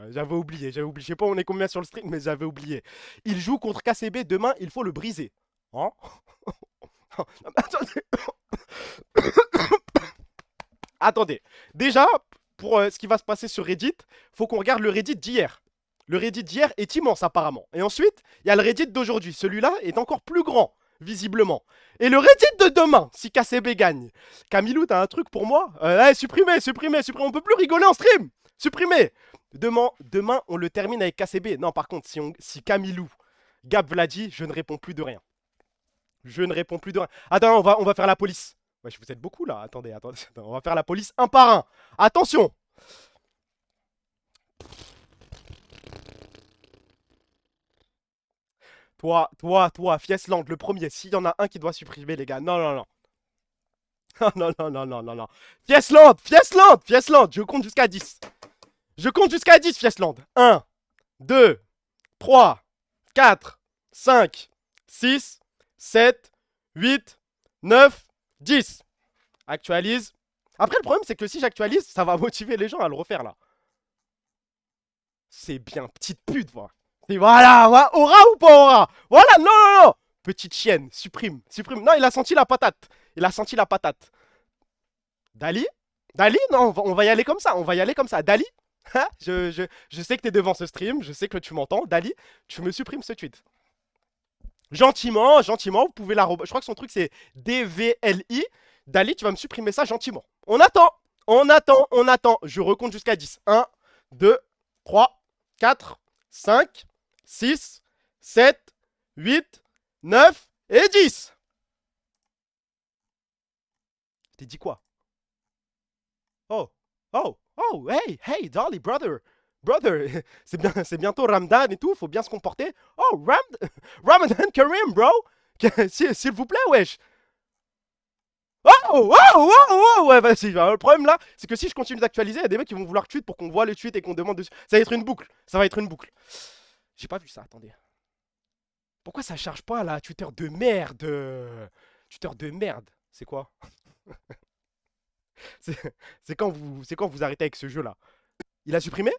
J'avais oublié. Je sais pas on est combien sur le stream, mais j'avais oublié. Il joue contre KCB. Demain, il faut le briser. Hein? Attendez. Attendez. Déjà, pour ce qui va se passer sur Reddit, faut qu'on regarde le Reddit d'hier. Le Reddit d'hier est immense apparemment. Et ensuite, il y a le Reddit d'aujourd'hui. Celui-là est encore plus grand, visiblement. Et le Reddit de demain, si KCB gagne. Camilou, t'as un truc pour moi? Supprimez. On peut plus rigoler en stream. Supprimez. Demain, on le termine avec KCB. Non, par contre, si Camilou Gab Vladi, je ne réponds plus de rien. Attends, on va faire la police. Wesh, vous êtes beaucoup là. Attendez. On va faire la police un par un. Attention. Toi, Fiesland, le premier. S'il y en a un qui doit supprimer, les gars. Non. Non. Fiesland. Je compte jusqu'à 10. Fiesland. 1, 2, 3, 4, 5, 6, 7, 8, 9, 10. Actualise. Après, le problème, c'est que si j'actualise, ça va motiver les gens à le refaire, là. C'est bien, petite pute, voilà. Et voilà, aura ou pas aura? Voilà, non. Petite chienne, supprime. Non, il a senti la patate. Dali, non, on va y aller comme ça. Dali, hein, je sais que t'es devant ce stream, je sais que tu m'entends. Dali, tu me supprimes ce tweet. Gentiment, vous pouvez la... Je crois que son truc, c'est DVLI. Dali, tu vas me supprimer ça gentiment. On attend. Je recompte jusqu'à 10. 1, 2, 3, 4, 5, 6, 7, 8, 9 et 10. Je t'ai dit quoi? Oh, oh, oh, hey, hey, Dolly, brother. Brother, c'est bientôt Ramadan et tout, faut bien se comporter. Oh, Ramadan Karim, bro. S'il vous plaît, wesh. Oh, oh, oh, oh, ouais, vas-y. Le problème là, c'est que si je continue d'actualiser, il y a des mecs qui vont vouloir tweet pour qu'on voit le tweet et qu'on demande dessus. Ça va être une boucle. Ça va être une boucle. J'ai pas vu ça, attendez. Pourquoi ça charge pas là, Twitter de merde? Twitter de merde. C'est quoi? C'est quand vous arrêtez avec ce jeu là. Il a supprimé?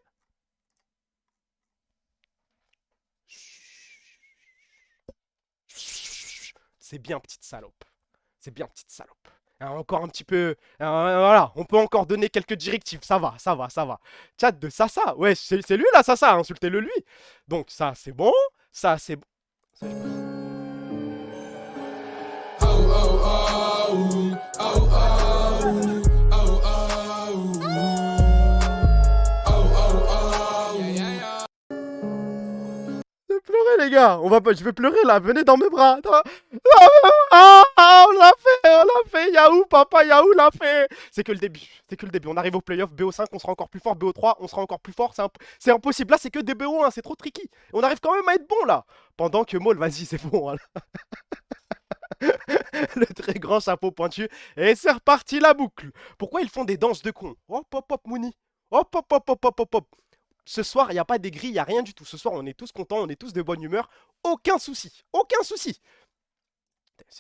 C'est bien, petite salope. C'est bien, petite salope. Encore un petit peu. Voilà, on peut encore donner quelques directives. Ça va, ça va, ça va. Chat de Sasa. Ouais, c'est lui là, Sasa. Insultez-le lui. Donc, ça, c'est bon. Ça, c'est bon. Ça, je vais pleurer, les gars. Je vais pleurer là. Venez dans mes bras. Ah, on l'a fait. Yahoo, papa, Yahoo l'a fait. C'est que le début. C'est que le début. On arrive au playoff. BO5, on sera encore plus fort. BO3, on sera encore plus fort. C'est impossible. Là, c'est que des BO1. C'est trop tricky. On arrive quand même à être bon là. Pendant que Maul, vas-y, c'est bon. Voilà. Le très grand chapeau pointu. Et c'est reparti la boucle. Pourquoi ils font des danses de cons? Hop, hop, hop, Mouni. Hop, hop, hop, hop, hop, hop, hop. Ce soir, il n'y a pas d'aigri, il n'y a rien du tout. Ce soir, on est tous contents, on est tous de bonne humeur. Aucun souci. Aucun souci.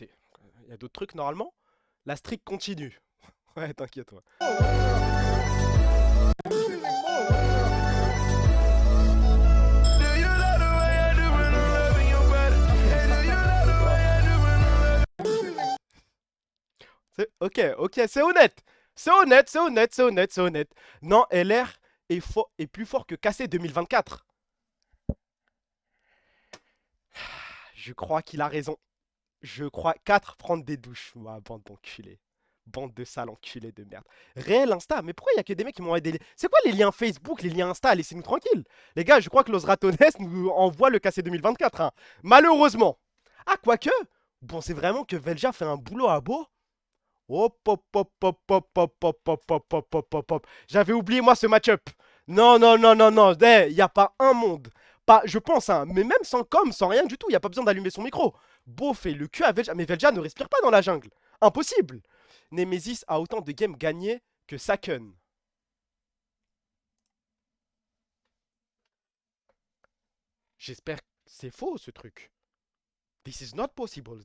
Il y a d'autres trucs normalement. La streak continue. Ouais, t'inquiète, toi. Ok, c'est honnête. C'est honnête, c'est honnête, c'est honnête, c'est honnête. Non, LR est plus fort que KC 2024. Je crois qu'il a raison. Je crois 4 prendre des douches. Ouah, bande d'enculés. Bande de sales enculés de merde. Réel Insta, mais pourquoi il y a que des mecs qui m'ont aidé? C'est quoi les liens Facebook, les liens Insta? Laissez-nous tranquilles. Les gars, je crois que Los Ratones nous envoie le KC 2024. Hein. Malheureusement. Ah, quoique. Bon, c'est vraiment que Velja fait un boulot à beau. Hop, hop, hop, hop, hop, hop, hop, hop, hop, hop, hop, hop, hop. J'avais oublié, moi, ce match-up. Non, non, non, non, non. Il n'y a pas un monde. Pas, je pense, hein, mais même sans com, sans rien du tout, il n'y a pas besoin d'allumer son micro. Beau fait le cul à Velja. Mais Velja ne respire pas dans la jungle. Impossible. Nemesis a autant de games gagnés que Saken. J'espère que c'est faux, ce truc. This is not possible.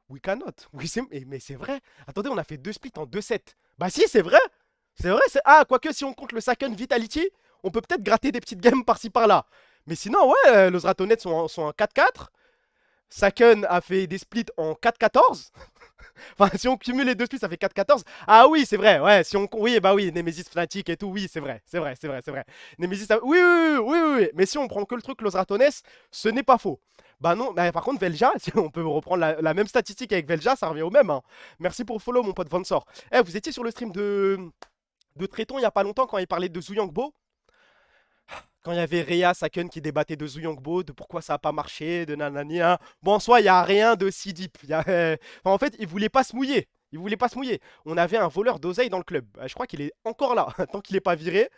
We cannot. Mais c'est vrai. Attendez, on a fait 2 splits en 2-7. Bah si, c'est vrai. C'est vrai. Ah, quoique si on compte le Saken Vitality, on peut peut-être gratter des petites games par-ci par-là. Mais sinon, ouais, les Ratonettes sont en 4-4. Saken a fait des splits en 4-14. Enfin, si on cumule les 2 splits, ça fait 4-14. Ah oui, c'est vrai. Ouais, si on... Oui, bah oui, Nemesis Fnatic et tout. Oui, c'est vrai. C'est vrai, c'est vrai, c'est vrai. Nemesis... Oui, oui, oui, oui, oui. Mais si on prend que le truc Los Ratones, ce n'est pas faux. Bah non, bah, par contre, Velja, si on peut reprendre la même statistique avec Velja, ça revient au même. Hein. Merci pour follow, mon pote Vansor. Eh, vous étiez sur le stream de Tréton il n'y a pas longtemps quand il parlait de Zuyangbo. Quand il y avait Rhea Saken qui débattait de Zuyangbo, de pourquoi ça n'a pas marché, de nanani. Hein. Bon, en soi, il n'y a rien de si deep. En fait, il voulait pas se mouiller. Il voulait pas se mouiller. On avait un voleur d'oseille dans le club. Je crois qu'il est encore là, tant qu'il n'est pas viré.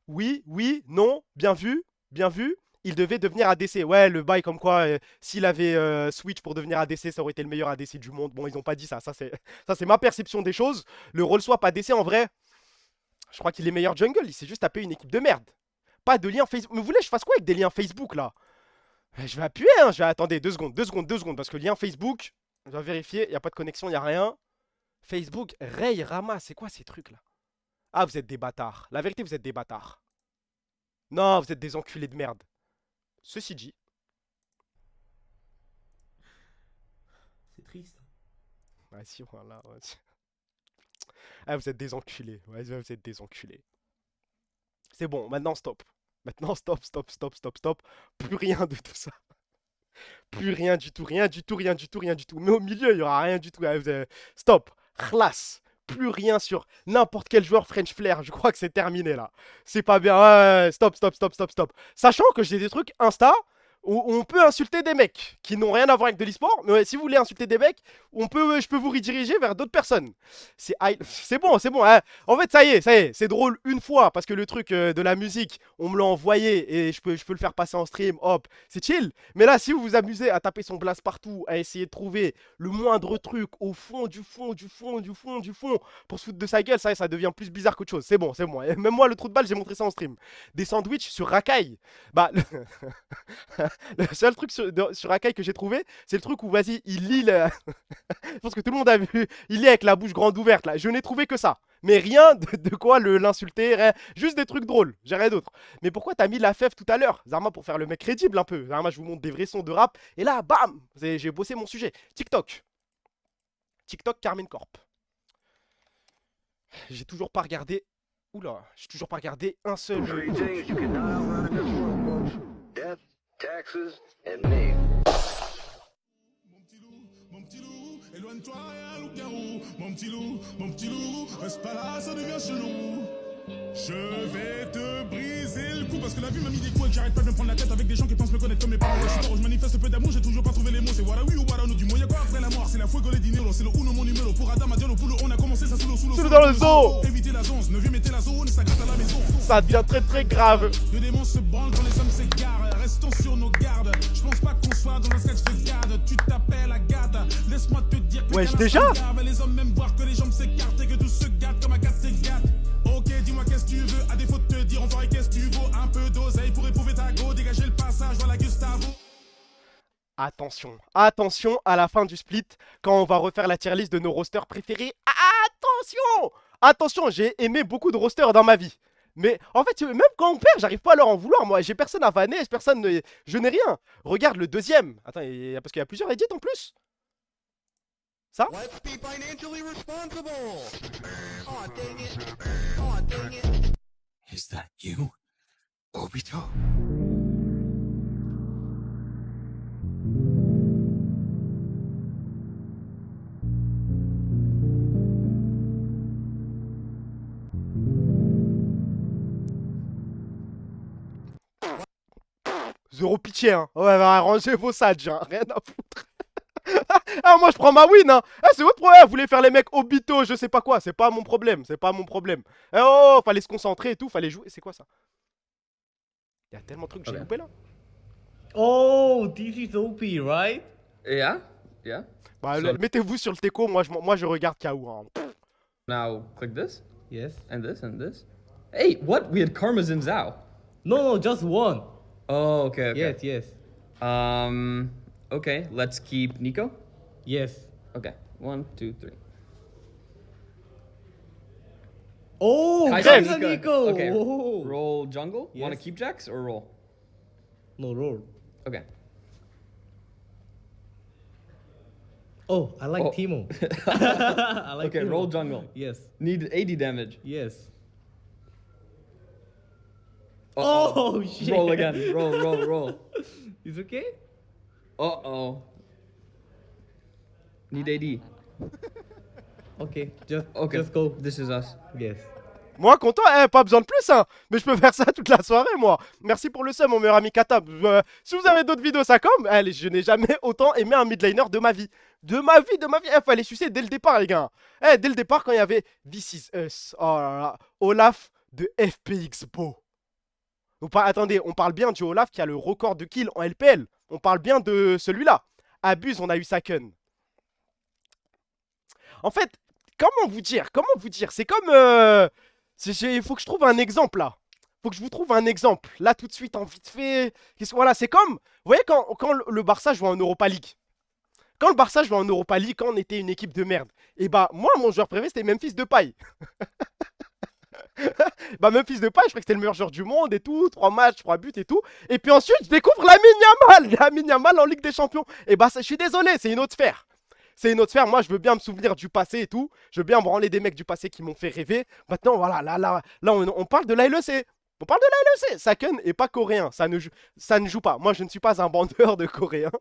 Oui, oui, non, bien vu, bien vu. Il devait devenir ADC. Ouais, le bail comme quoi, s'il avait switch pour devenir ADC, ça aurait été le meilleur ADC du monde. Bon, ils n'ont pas dit ça. Ça, c'est ma perception des choses. Le rôle swap ADC, en vrai, je crois qu'il est meilleur jungle. Il s'est juste tapé une équipe de merde. Pas de lien Facebook. Mais vous voulez que je fasse quoi avec des liens Facebook, là? Je vais appuyer, hein. Attendez, 2 secondes, 2 secondes, 2 secondes. Parce que lien Facebook, je dois vérifier. Il n'y a pas de connexion, il n'y a rien. Facebook, Ray, Rama, c'est quoi ces trucs, là? Ah, vous êtes des bâtards. La vérité, vous êtes des bâtards. Non, vous êtes des enculés de merde. Ceci dit. C'est triste. Ah si, voilà. Ouais. Ah, vous êtes des enculés. Ouais, vous êtes des enculés. C'est bon, maintenant stop. Maintenant stop, stop, stop, stop, stop. Plus rien de tout ça. Plus rien du tout, rien du tout, rien du tout, rien du tout. Mais au milieu, il n'y aura rien du tout. Stop. Khlas. Plus rien sur n'importe quel joueur French Flair. Je crois que c'est terminé là. C'est pas bien. Ouais, stop, stop, stop, stop, stop. Sachant que j'ai des trucs Insta. où on peut insulter des mecs qui n'ont rien à voir avec de l'e-sport, mais ouais, si vous voulez insulter des mecs, je peux vous rediriger vers d'autres personnes. C'est bon, hein. En fait, ça y est, c'est drôle une fois, parce que le truc de la musique, on me l'a envoyé, et je peux le faire passer en stream, hop, c'est chill. Mais là, si vous vous amusez à taper son blast partout, à essayer de trouver le moindre truc au fond, du fond, pour se foutre de sa gueule, ça devient plus bizarre qu'autre chose. C'est bon. Et même moi, le trou de balle, j'ai montré ça en stream. Des sandwichs sur racaille. Bah, le seul truc sur Akai que j'ai trouvé, c'est le truc où, vas-y, il lit Je pense que tout le monde a vu. Il lit avec la bouche grande ouverte, là. Je n'ai trouvé que ça. Mais rien de quoi l'insulter. Juste des trucs drôles. J'ai rien d'autre. Mais pourquoi t'as mis la fève tout à l'heure, Zarma, pour faire le mec crédible un peu. Zarma, je vous montre des vrais sons de rap. Et là, bam, j'ai bossé mon sujet. TikTok, Carmen Corp. J'ai toujours pas regardé... Oula, j'ai toujours pas regardé un seul... Death, taxes, and me. Mon petit loup, éloigne-toi et un loup-garou. Mon petit loup, reste pas là, ça devient chelou. Je vais te briser le cou parce que la vie m'a mis des coups et que j'arrête pas de me prendre la tête avec des gens qui pensent me connaître comme mes parents. Je suis tort, je manifeste peu d'amour, j'ai toujours pas trouvé les mots. C'est voilà oui ou voilà non, du moins y'a quoi après la mort. C'est la fuego les dinero, c'est le uno mon numéro. Pour Adam, Adiolo, Poulo, on a commencé ça sous l'eau dans le zoo. Éviter la zone, 9e mettez la zone, ça gratte à la maison. Ça devient très très grave. Le démon se branle quand les hommes s'égarent. Restons sur nos gardes. Je pense pas qu'on soit dans un sketch de garde. Tu t'appelles Agathe. Laisse-moi te dire que wesh, déjà les hommes même voir que les jambes s'écartent et que tout se gâte comme un cat s'égate. Ok, dis-moi qu'est-ce que tu veux. À défaut de te dire, on ferait qu'est-ce que tu vaux. Un peu d'oseille pour éprouver ta go. Dégager le passage, voilà Gustavo. Attention à la fin du split, quand on va refaire la tier list de nos rosters préférés. Attention, j'ai aimé beaucoup de rosters dans ma vie. Mais en fait, même quand on perd, j'arrive pas à leur en vouloir. Moi, j'ai personne à vanner, je n'ai rien. Regarde le deuxième. Attends, parce qu'il y a plusieurs edits en plus. Ça? Let's be financially responsible. Oh, dang it. Oh, dang it. Is that you, Obito? Zéro pitié, hein. Ouais, bah, rangez vos sadges, hein. Rien à foutre. Ah, moi je prends ma win, hein. Ah, c'est votre problème. Vous voulez faire les mecs Obito, je sais pas quoi. C'est pas mon problème. Oh, fallait se concentrer et tout. Fallait jouer. C'est quoi ça? Il y a tellement de trucs que j'ai loupé là. Oh, this is OP, right? Yeah. Bah, mettez-vous sur le teco. Moi je regarde KO. Hein. Now, click this. Yes. And this, and this. Hey, what? We had Karmaz and Zhao. No, just one. Oh, okay. Yes. Okay, let's keep Nico. Yes. Okay, 1, 2, 3. Oh, Nico. Nico. Okay, Oh. roll jungle. Yes. Want to keep Jax or roll? No, roll. Okay. Oh, I like Oh. Timo. I like Okay, Timo. roll jungle. Yes. Need 80 damage. Yes. Uh-oh. Oh, shit. Roll again. Roll. It's okay? Uh-oh. Need AD. Okay, just Okay, just go. This is us. Yes. Moi content, pas besoin de plus, hein. Mais je peux faire ça toute la soirée, moi. Merci pour le sub, mon meilleur ami Kata. Si vous avez d'autres vidéos, ça comme. Allez, je n'ai jamais autant aimé un midliner de ma vie. De ma vie. Fallait sucer dès le départ, les gars. Dès le départ, quand il y avait This is Us. Oh là là. Olaf de FPX Beau. Attendez, on parle bien du Olaf qui a le record de kills en LPL. On parle bien de celui-là. Abuse, on a eu Saken. En fait, comment vous dire? C'est comme... il faut que je trouve un exemple, là. Faut que je vous trouve un exemple. Là, tout de suite, en vite fait. Voilà, c'est comme... Vous voyez, quand le Barça jouait en Europa League. Quand le Barça jouait en Europa League, quand on était une équipe de merde. Et bah, moi, mon joueur préféré, c'était Memphis Depay. Bah, Memphis Depay, je crois que c'était le meilleur joueur du monde et tout. 3 matchs, 3 buts et tout. Et puis ensuite, je découvre Lamine Yamal en Ligue des Champions. Et bah, je suis désolé, c'est une autre sphère. Moi je veux bien me souvenir du passé et tout. Je veux bien branler des mecs du passé qui m'ont fait rêver. Maintenant, voilà, là on parle de la LEC. Saken est pas coréen, ça ne joue pas. Moi, je ne suis pas un bandeur de coréens.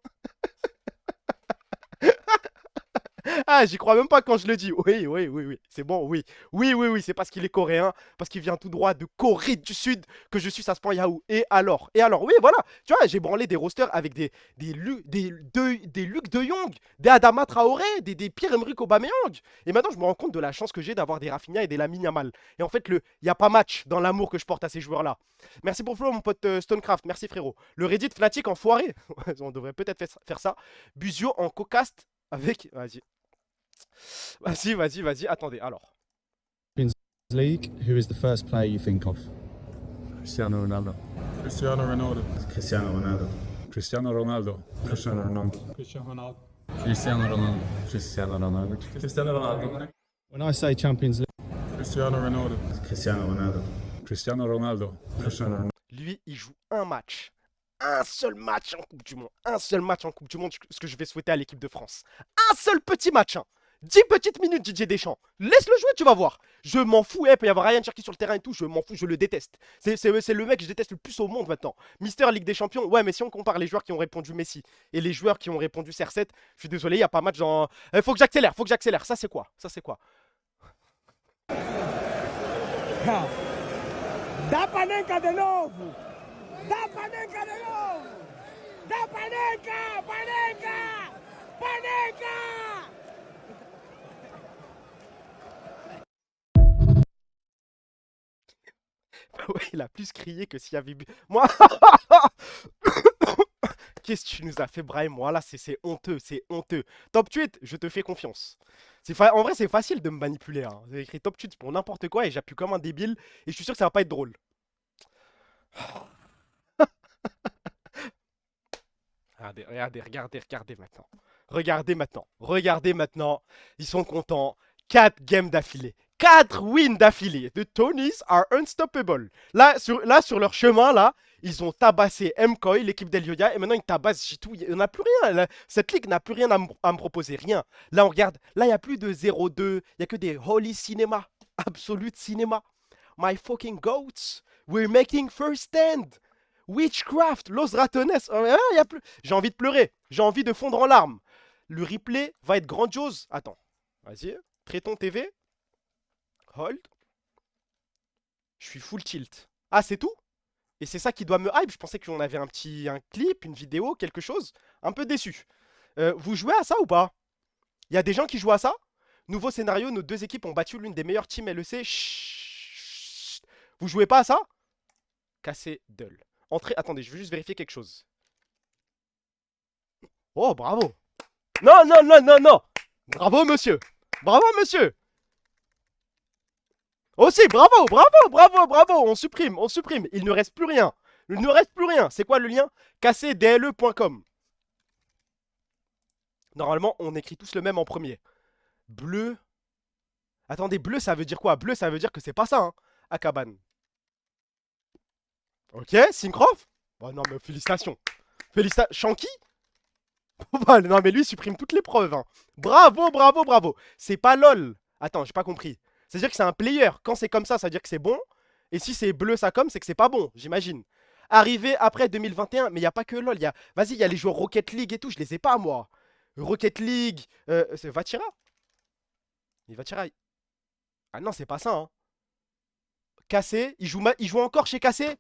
Ah, j'y crois même pas quand je le dis. Oui. C'est bon, oui. Oui. C'est parce qu'il est coréen, parce qu'il vient tout droit de Corée du Sud que je suis à ce point Yahoo. Et alors, oui, voilà. Tu vois, j'ai branlé des rosters avec des Luc De Jong, des Adama Traoré, des Pierre-Emerick Aubameyang. Et maintenant, je me rends compte de la chance que j'ai d'avoir des Rafinha et des Lamine Yamal. Et en fait, il n'y a pas match dans l'amour que je porte à ces joueurs-là. Merci pour Flo, mon pote Stonecraft. Merci, frérot. Le Reddit Fnatic enfoiré. On devrait peut-être faire ça. Busio en co-cast avec... Vas-y. Attendez, alors. League, who is the first player you think of? Cristiano Ronaldo. Cristiano Ronaldo. Cristiano Ronaldo. Cristiano Ronaldo. Cristiano Ronaldo. Cristiano Ronaldo. Cristiano Ronaldo. Cristiano Ronaldo. Cristiano Ronaldo. When I say Champions League, Cristiano Ronaldo. Cristiano Ronaldo. Cristiano Ronaldo. Cristiano Ronaldo. Lui, il joue un match. Un seul match en Coupe du Monde. Un seul match en Coupe du Monde, ce que je vais souhaiter à l'équipe de France. Un seul petit match. 10 petites minutes, Didier Deschamps. Laisse-le jouer, tu vas voir. Je m'en fous. Il peut y avoir Ryan Cherki sur le terrain et tout. Je m'en fous, je le déteste. C'est le mec que je déteste le plus au monde maintenant. Mister Ligue des Champions. Ouais, mais si on compare les joueurs qui ont répondu Messi et les joueurs qui ont répondu CR7, je suis désolé, il n'y a pas match dans... Faut que j'accélère. Ça, c'est quoi? Da Panenka de novo! Da Panenka de novo! Da Panenka! Panenka! Ouais, il a plus crié que s'il y avait... Moi... Qu'est-ce que tu nous as fait, Brahim? Voilà, c'est honteux, c'est honteux. Top tweet, je te fais confiance. En vrai, c'est facile de me manipuler. Hein. J'ai écrit top tweet pour n'importe quoi et j'appuie comme un débile. Et je suis sûr que ça va pas être drôle. Regardez maintenant. Regardez maintenant. Ils sont contents. 4 games d'affilée. 4 wins d'affilée. The Tonys are unstoppable. Là, sur leur chemin, là, ils ont tabassé MKOI, l'équipe d'Elioya, et maintenant ils tabassent J2. Il n'y en a plus rien. Cette ligue n'a plus rien à me proposer. Rien. Là, on regarde. Là, il n'y a plus de 0-2. Il n'y a que des Holy Cinema. Absolute Cinema. My fucking goats. We're making first stand. Witchcraft. Los Ratones. Y a plus... J'ai envie de pleurer. J'ai envie de fondre en larmes. Le replay va être grandiose. Attends. Vas-y. Préton TV. Hold. Je suis full tilt. Ah, c'est tout? Et c'est ça qui doit me hype. Je pensais qu'on avait un clip, une vidéo, quelque chose. Un peu déçu. Vous jouez à ça ou pas? Il y a des gens qui jouent à ça? Nouveau scénario, nos deux équipes ont battu l'une des meilleures teams LEC. Chut. Vous jouez pas à ça? Cassé Dull. Entrée. Attendez, je veux juste vérifier quelque chose. Oh, bravo. Non. Bravo, monsieur. Aussi, bravo. On supprime. Il ne reste plus rien. C'est quoi le lien? Cassedle.com. Normalement, on écrit tous le même en premier. Bleu. Attendez, bleu, ça veut dire quoi? Bleu, ça veut dire que c'est pas ça, hein. Akaban. Ok, Syncroft. Oh non, mais félicitations. Shanky. Non, mais lui, il supprime toutes les preuves. Hein. Bravo. C'est pas LOL. Attends, j'ai pas compris. C'est-à-dire que c'est un player. Quand c'est comme ça veut dire que c'est bon. Et si c'est bleu, ça comme, c'est que c'est pas bon, j'imagine. Arrivé après 2021, mais il n'y a pas que LOL. Vas-y, il y a les joueurs Rocket League et tout. Je les ai pas, moi. Rocket League. C'est Vatira. Ah non, c'est pas ça. Hein. Cassé. Il joue encore chez Cassé.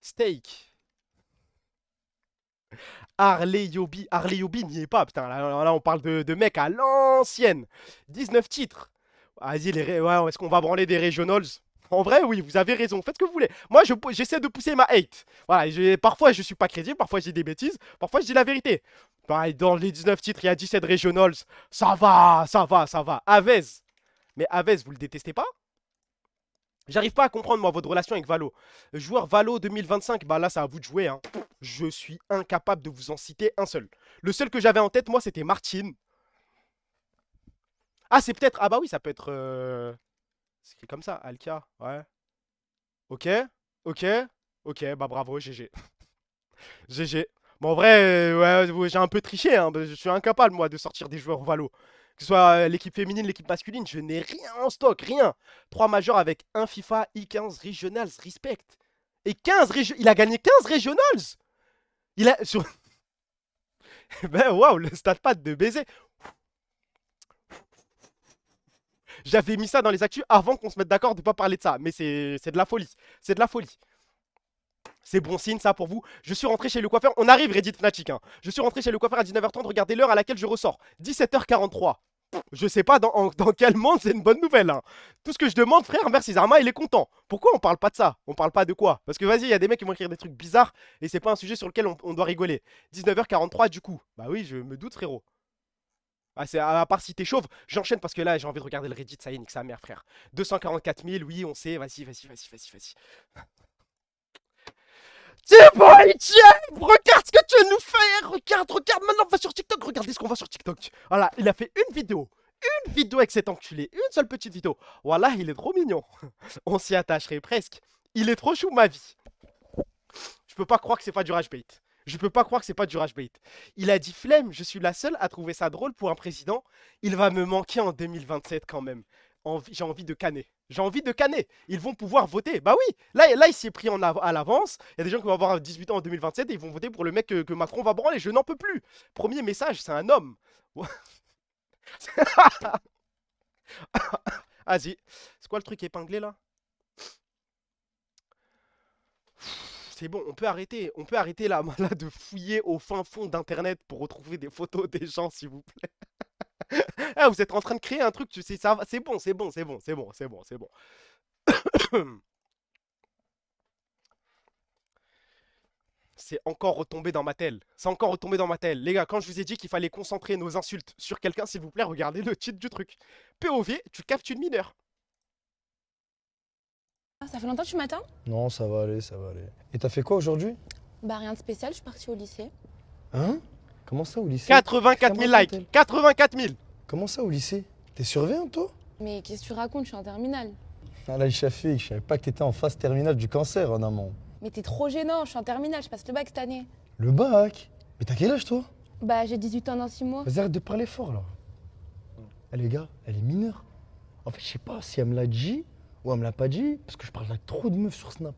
Steak. Harley Yobi n'y est pas, putain, là on parle de mecs à l'ancienne. 19 titres. Vas-y, ouais, est-ce qu'on va branler des regionals? En vrai, oui, vous avez raison, faites ce que vous voulez. Moi, j'essaie de pousser ma hate. Voilà, parfois je suis pas crédible, parfois je dis des bêtises, parfois je dis la vérité. Pareil, dans les 19 titres, il y a 17 regionals. Ça va. Avez. Mais Avez, vous le détestez pas? J'arrive pas à comprendre, moi, votre relation avec Valo. Joueur Valo 2025, bah là, c'est à vous de jouer. Hein. Je suis incapable de vous en citer un seul. Le seul que j'avais en tête, moi, c'était Martin. Ah, c'est peut-être... Ah bah oui, ça peut être... C'est écrit comme ça, Alka. Ouais. Ok, bah bravo, GG. GG. Bon, en vrai, ouais, j'ai un peu triché. Hein. Je suis incapable, moi, de sortir des joueurs Valo. Que ce soit l'équipe féminine, l'équipe masculine, je n'ai rien en stock, rien. 3 majors avec 1 FIFA, I15 Regionals, respect. Et 15 il a gagné 15 Regionals. Ben waouh, le statpad de baiser. J'avais mis ça dans les actus avant qu'on se mette d'accord de pas parler de ça. Mais c'est de la folie. C'est de la folie. C'est bon signe ça pour vous. Je suis rentré chez le coiffeur. On arrive Reddit Fnatic. Hein. Je suis rentré chez le coiffeur à 19h30. Regardez l'heure à laquelle je ressors. 17h43. Je sais pas dans quel monde c'est une bonne nouvelle. Hein. Tout ce que je demande, frère, merci Zarma, il est content. Pourquoi on parle pas de ça? On parle pas de quoi? Parce que vas-y, il y a des mecs qui vont écrire des trucs bizarres et c'est pas un sujet sur lequel on doit rigoler. 19h43 du coup. Bah oui, je me doute frérot. Ah, à part si t'es chauve, j'enchaîne parce que là j'ai envie de regarder le Reddit, ça y est, nique sa mère frère. 244 000, oui on sait, vas-y. T-Boy, regarde ce que tu nous fais, regarde, maintenant on va sur TikTok, regardez ce qu'on voit sur TikTok. Voilà, il a fait une vidéo avec cet enculé, une seule petite vidéo. Voilà, il est trop mignon. On s'y attacherait presque. Il est trop chou ma vie. Je peux pas croire que c'est pas du rage bait. Je peux pas croire que c'est pas du rage bait. Il a dit flemme, je suis la seule à trouver ça drôle pour un président. Il va me manquer en 2027 quand même. J'ai envie de canner. J'ai envie de canner. Ils vont pouvoir voter. Bah oui, là il s'y est pris à l'avance. Il y a des gens qui vont avoir 18 ans en 2027 et ils vont voter pour le mec que Macron va branler. Je n'en peux plus. Premier message, c'est un homme. Vas-y. C'est quoi le truc épinglé là? C'est bon, on peut arrêter là de fouiller au fin fond d'internet pour retrouver des photos des gens s'il vous plaît. Ah, vous êtes en train de créer un truc, tu sais, ça, c'est bon. C'est encore retombé dans ma telle. Les gars, quand je vous ai dit qu'il fallait concentrer nos insultes sur quelqu'un, s'il vous plaît, regardez le titre du truc. POV, tu captes une mineure. Ça fait longtemps que tu m'attends? Non, ça va aller. Et t'as fait quoi aujourd'hui? Bah rien de spécial, je suis partie au lycée. Hein? Comment ça au lycée? 84 000 likes. 84 000. Comment ça au lycée? T'es surveillant toi? Mais qu'est-ce que tu racontes? Je suis en terminale. Ah là, Shafik, je savais pas que t'étais en phase terminale du cancer en amont. Mais t'es trop gênant, je suis en terminale, je passe le bac cette année. Le bac? Mais t'as quel âge toi? Bah j'ai 18 ans dans 6 mois. Vas-y, arrête de parler fort là. Ah les gars, elle est mineure. En fait, je sais pas si elle me l'a dit ou elle me l'a pas dit, parce que je parle avec trop de meufs sur Snap.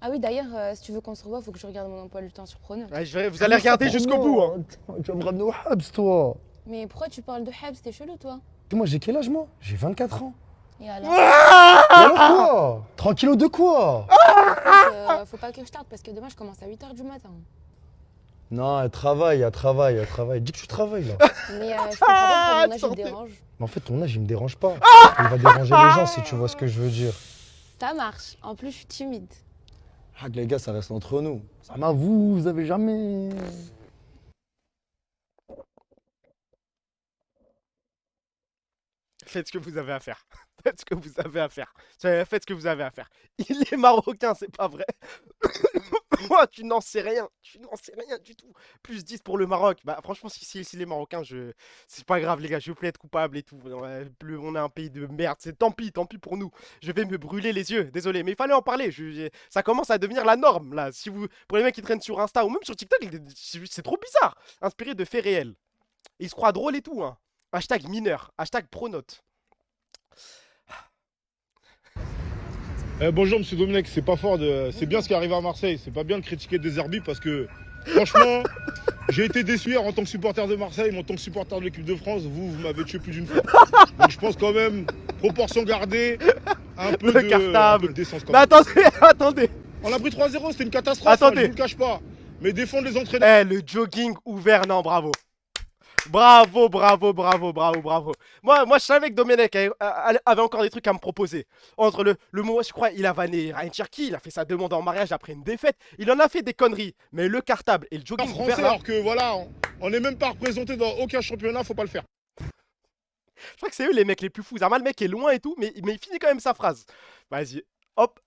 Ah oui, d'ailleurs, si tu veux qu'on se revoie, faut que je regarde mon emploi du temps sur Pronote. Ouais, vous allez regarder jusqu'au bout. Hein. Tu vas me ramener au Habs, toi. Mais pourquoi tu parles de Habs? T'es chelou, toi. Et moi, j'ai quel âge, moi? J'ai 24 ans. Et alors? Et alors quoi? Tranquillo de quoi? Faut pas que je tarde, parce que demain, je commence à 8h du matin. Non, elle travaille. Dis que tu travailles, là. Mais je comprends pas pourquoi mon âge, il me dérange. Mais en fait, ton âge, il me dérange pas. Il va déranger les gens, si tu vois ce que je veux dire. Ça marche. En plus, je suis timide. Ah, les gars, ça reste entre nous. Ça m'a, vous avez jamais... Faites ce que vous avez à faire. Faites ce que vous avez à faire. Il est marocain, c'est pas vrai. Moi, tu n'en sais rien. Du tout. Plus 10 pour le Maroc. Bah, franchement, si les Marocains, c'est pas grave, les gars. Je peux être coupable et tout. On est un pays de merde. C'est tant pis pour nous. Je vais me brûler les yeux. Désolé, mais il fallait en parler. Ça commence à devenir la norme, là. Pour les mecs qui traînent sur Insta ou même sur TikTok, c'est trop bizarre. Inspiré de faits réels. Ils se croient drôles et tout, hein. Hashtag mineur. Hashtag pronote. Bonjour monsieur Domenech, c'est pas fort c'est bien ce qui arrive à Marseille, c'est pas bien de critiquer des arbitres parce que franchement j'ai été déçu hier en tant que supporter de Marseille, mais en tant que supporter de l'équipe de France, vous m'avez tué plus d'une fois. Donc je pense quand même, proportion gardée, un peu de décence quand même. Mais attendez. On a pris 3-0, c'était une catastrophe, hein, je vous le cache pas. Mais défendre les entraîneurs. Le jogging ouvert, non, bravo. Bravo. Moi, je savais que Domenech avait encore des trucs à me proposer. Entre le mot, je crois, il a vanné Ryan Cherky, il a fait sa demande en mariage après une défaite. Il en a fait des conneries. Mais le cartable et le jogging français, ouvert, là... alors que voilà, on n'est même pas représenté dans aucun championnat, faut pas le faire. Je crois que c'est eux les mecs les plus fous. Zarma, le mec est loin et tout, mais il finit quand même sa phrase. Vas-y, hop.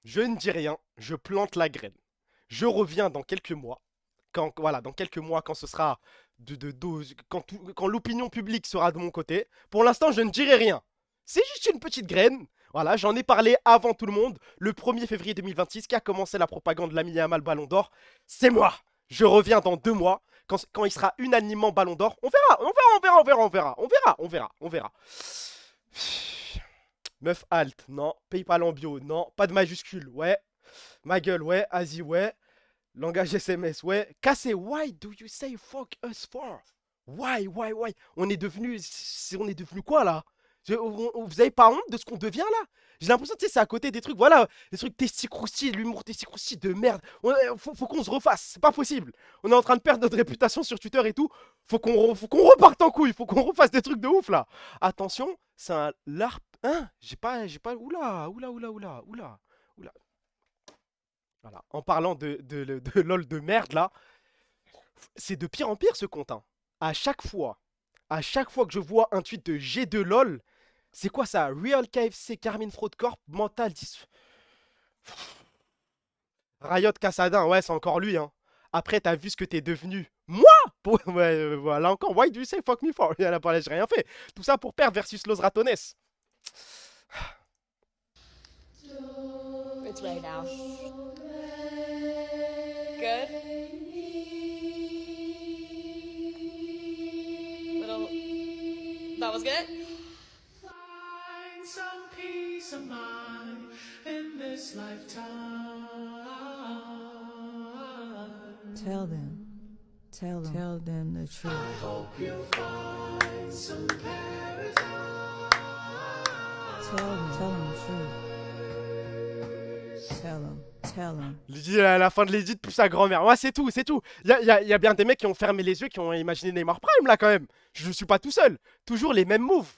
Je ne dis rien, je plante la graine. Je reviens dans quelques mois. Quand ce sera quand l'opinion publique sera de mon côté. Pour l'instant, je ne dirai rien. C'est juste une petite graine. Voilà, j'en ai parlé avant tout le monde. Le 1er février 2026, qui a commencé la propagande de Lamine Yamal Ballon d'Or, c'est moi. Je reviens dans 2 mois, quand il sera unanimement Ballon d'Or. On verra. Meuf alt, non. PayPal en bio, non. Pas de majuscule, ouais. Ma gueule, ouais. Asie, ouais. Langage SMS, ouais. Cassé, why do you say fuck us for? Why? On est devenu quoi là? Vous avez pas honte de ce qu'on devient là? J'ai l'impression que c'est à côté des trucs, voilà, les trucs testicroustis, l'humour testicroustis de merde. Faut qu'on se refasse, c'est pas possible. On est en train de perdre notre réputation sur Twitter et tout. Faut qu'on reparte en couille, faut qu'on refasse des trucs de ouf là. Attention, c'est un LARP. Hein? J'ai pas. Oula. Voilà. En parlant de LOL de merde là, c'est de pire en pire ce compte. Hein. À chaque fois que je vois un tweet de G2 LOL, c'est quoi ça? Real KFC, Carmine Fraud Corp, Mental 10. Riot Cassadin, ouais, c'est encore lui. Hein. Après, t'as vu ce que t'es devenu. Moi ouais, voilà encore. Why do you say fuck me for? Il a parlé, j'ai rien fait. Tout ça pour perdre versus Los Ratones. It's right now. Good. That was good. Find some peace of mind in this lifetime. Tell them the truth. I hope you find some paradise. Tell them the truth. Tell them. Lydie, à la fin de l'édit, plus sa grand-mère. Ouais, c'est tout. Y a bien des mecs qui ont fermé les yeux, qui ont imaginé Neymar Prime, là, quand même. Je suis pas tout seul. Toujours les mêmes moves.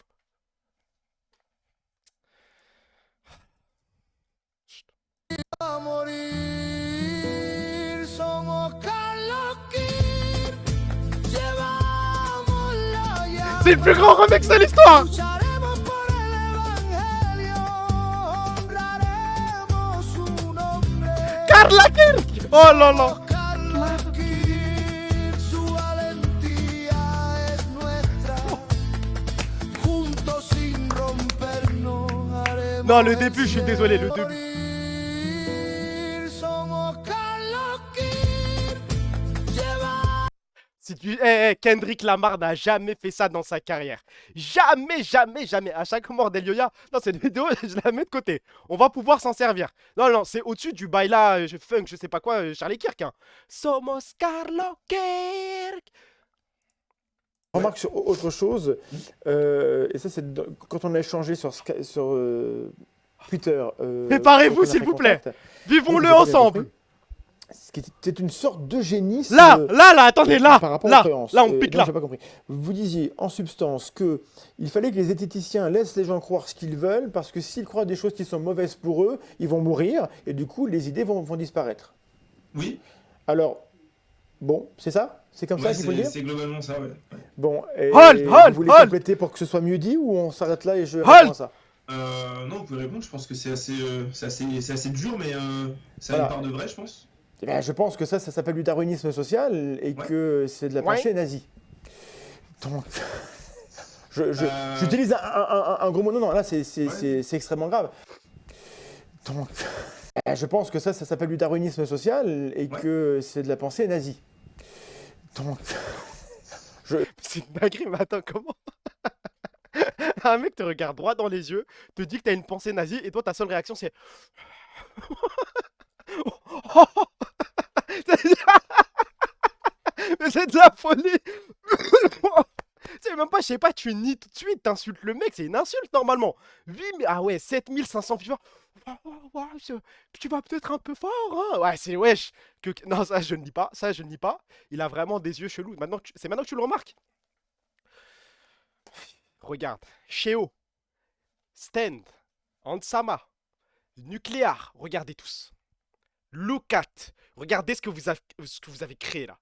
C'est le plus grand remix de l'histoire. Carla Kirk. Oh là là. Non, le début, je suis désolé, le début. Si tu... Kendrick Lamar n'a jamais fait ça dans sa carrière. Jamais. À chaque mort d'Elioya. Non, cette vidéo, je la mets de côté. On va pouvoir s'en servir. Non, c'est au-dessus du baila funk, je sais pas quoi, Charlie Kirk. Hein. Somos Carlo Kirk. Remarque sur autre chose, et ça c'est quand on a échangé sur Twitter. Préparez-vous s'il vous plaît. Vivons-le ensemble. C'est une sorte d'eugénisme. Là, attendez, là, par rapport là, aux créances. là, on pique là. J'ai pas compris. Vous disiez en substance que il fallait que les zététiciens laissent les gens croire ce qu'ils veulent, parce que s'ils croient des choses qui sont mauvaises pour eux, ils vont mourir, et du coup les idées vont disparaître. Oui. Alors, bon, c'est ça? C'est comme ça qu'il faut dire? C'est globalement ça, ouais. Bon, et Hold, vous voulez compléter pour que ce soit mieux dit, ou on s'arrête là et je réponds à ça? Non, vous pouvez répondre, je pense que c'est assez dur, mais ça a Voilà. une part de vrai, je pense. Eh bien, je pense que ça s'appelle du darwinisme social et que c'est de la pensée nazie. Donc, j'utilise un gros mot. Non, là, c'est extrêmement grave. Donc, je pense que ça s'appelle du darwinisme social et que c'est de la pensée nazie. Donc, c'est une dinguerie, mais attends, comment? Un mec te regarde droit dans les yeux, te dit que t'as une pensée nazie, et toi, ta seule réaction, c'est... Mais c'est de la folie. C'est même pas, je sais pas, tu nies tout de suite, t'insultes le mec, c'est une insulte normalement. 7500 viewers. Tu vas peut-être un peu fort, hein. Ouais, c'est wesh. Non, ça je ne dis pas, Il a vraiment des yeux chelous. C'est maintenant que tu le remarques. Regarde, Sheo, Stand, Ansama, Nucléar, regardez tous. Look at, regardez ce que vous avez créé là.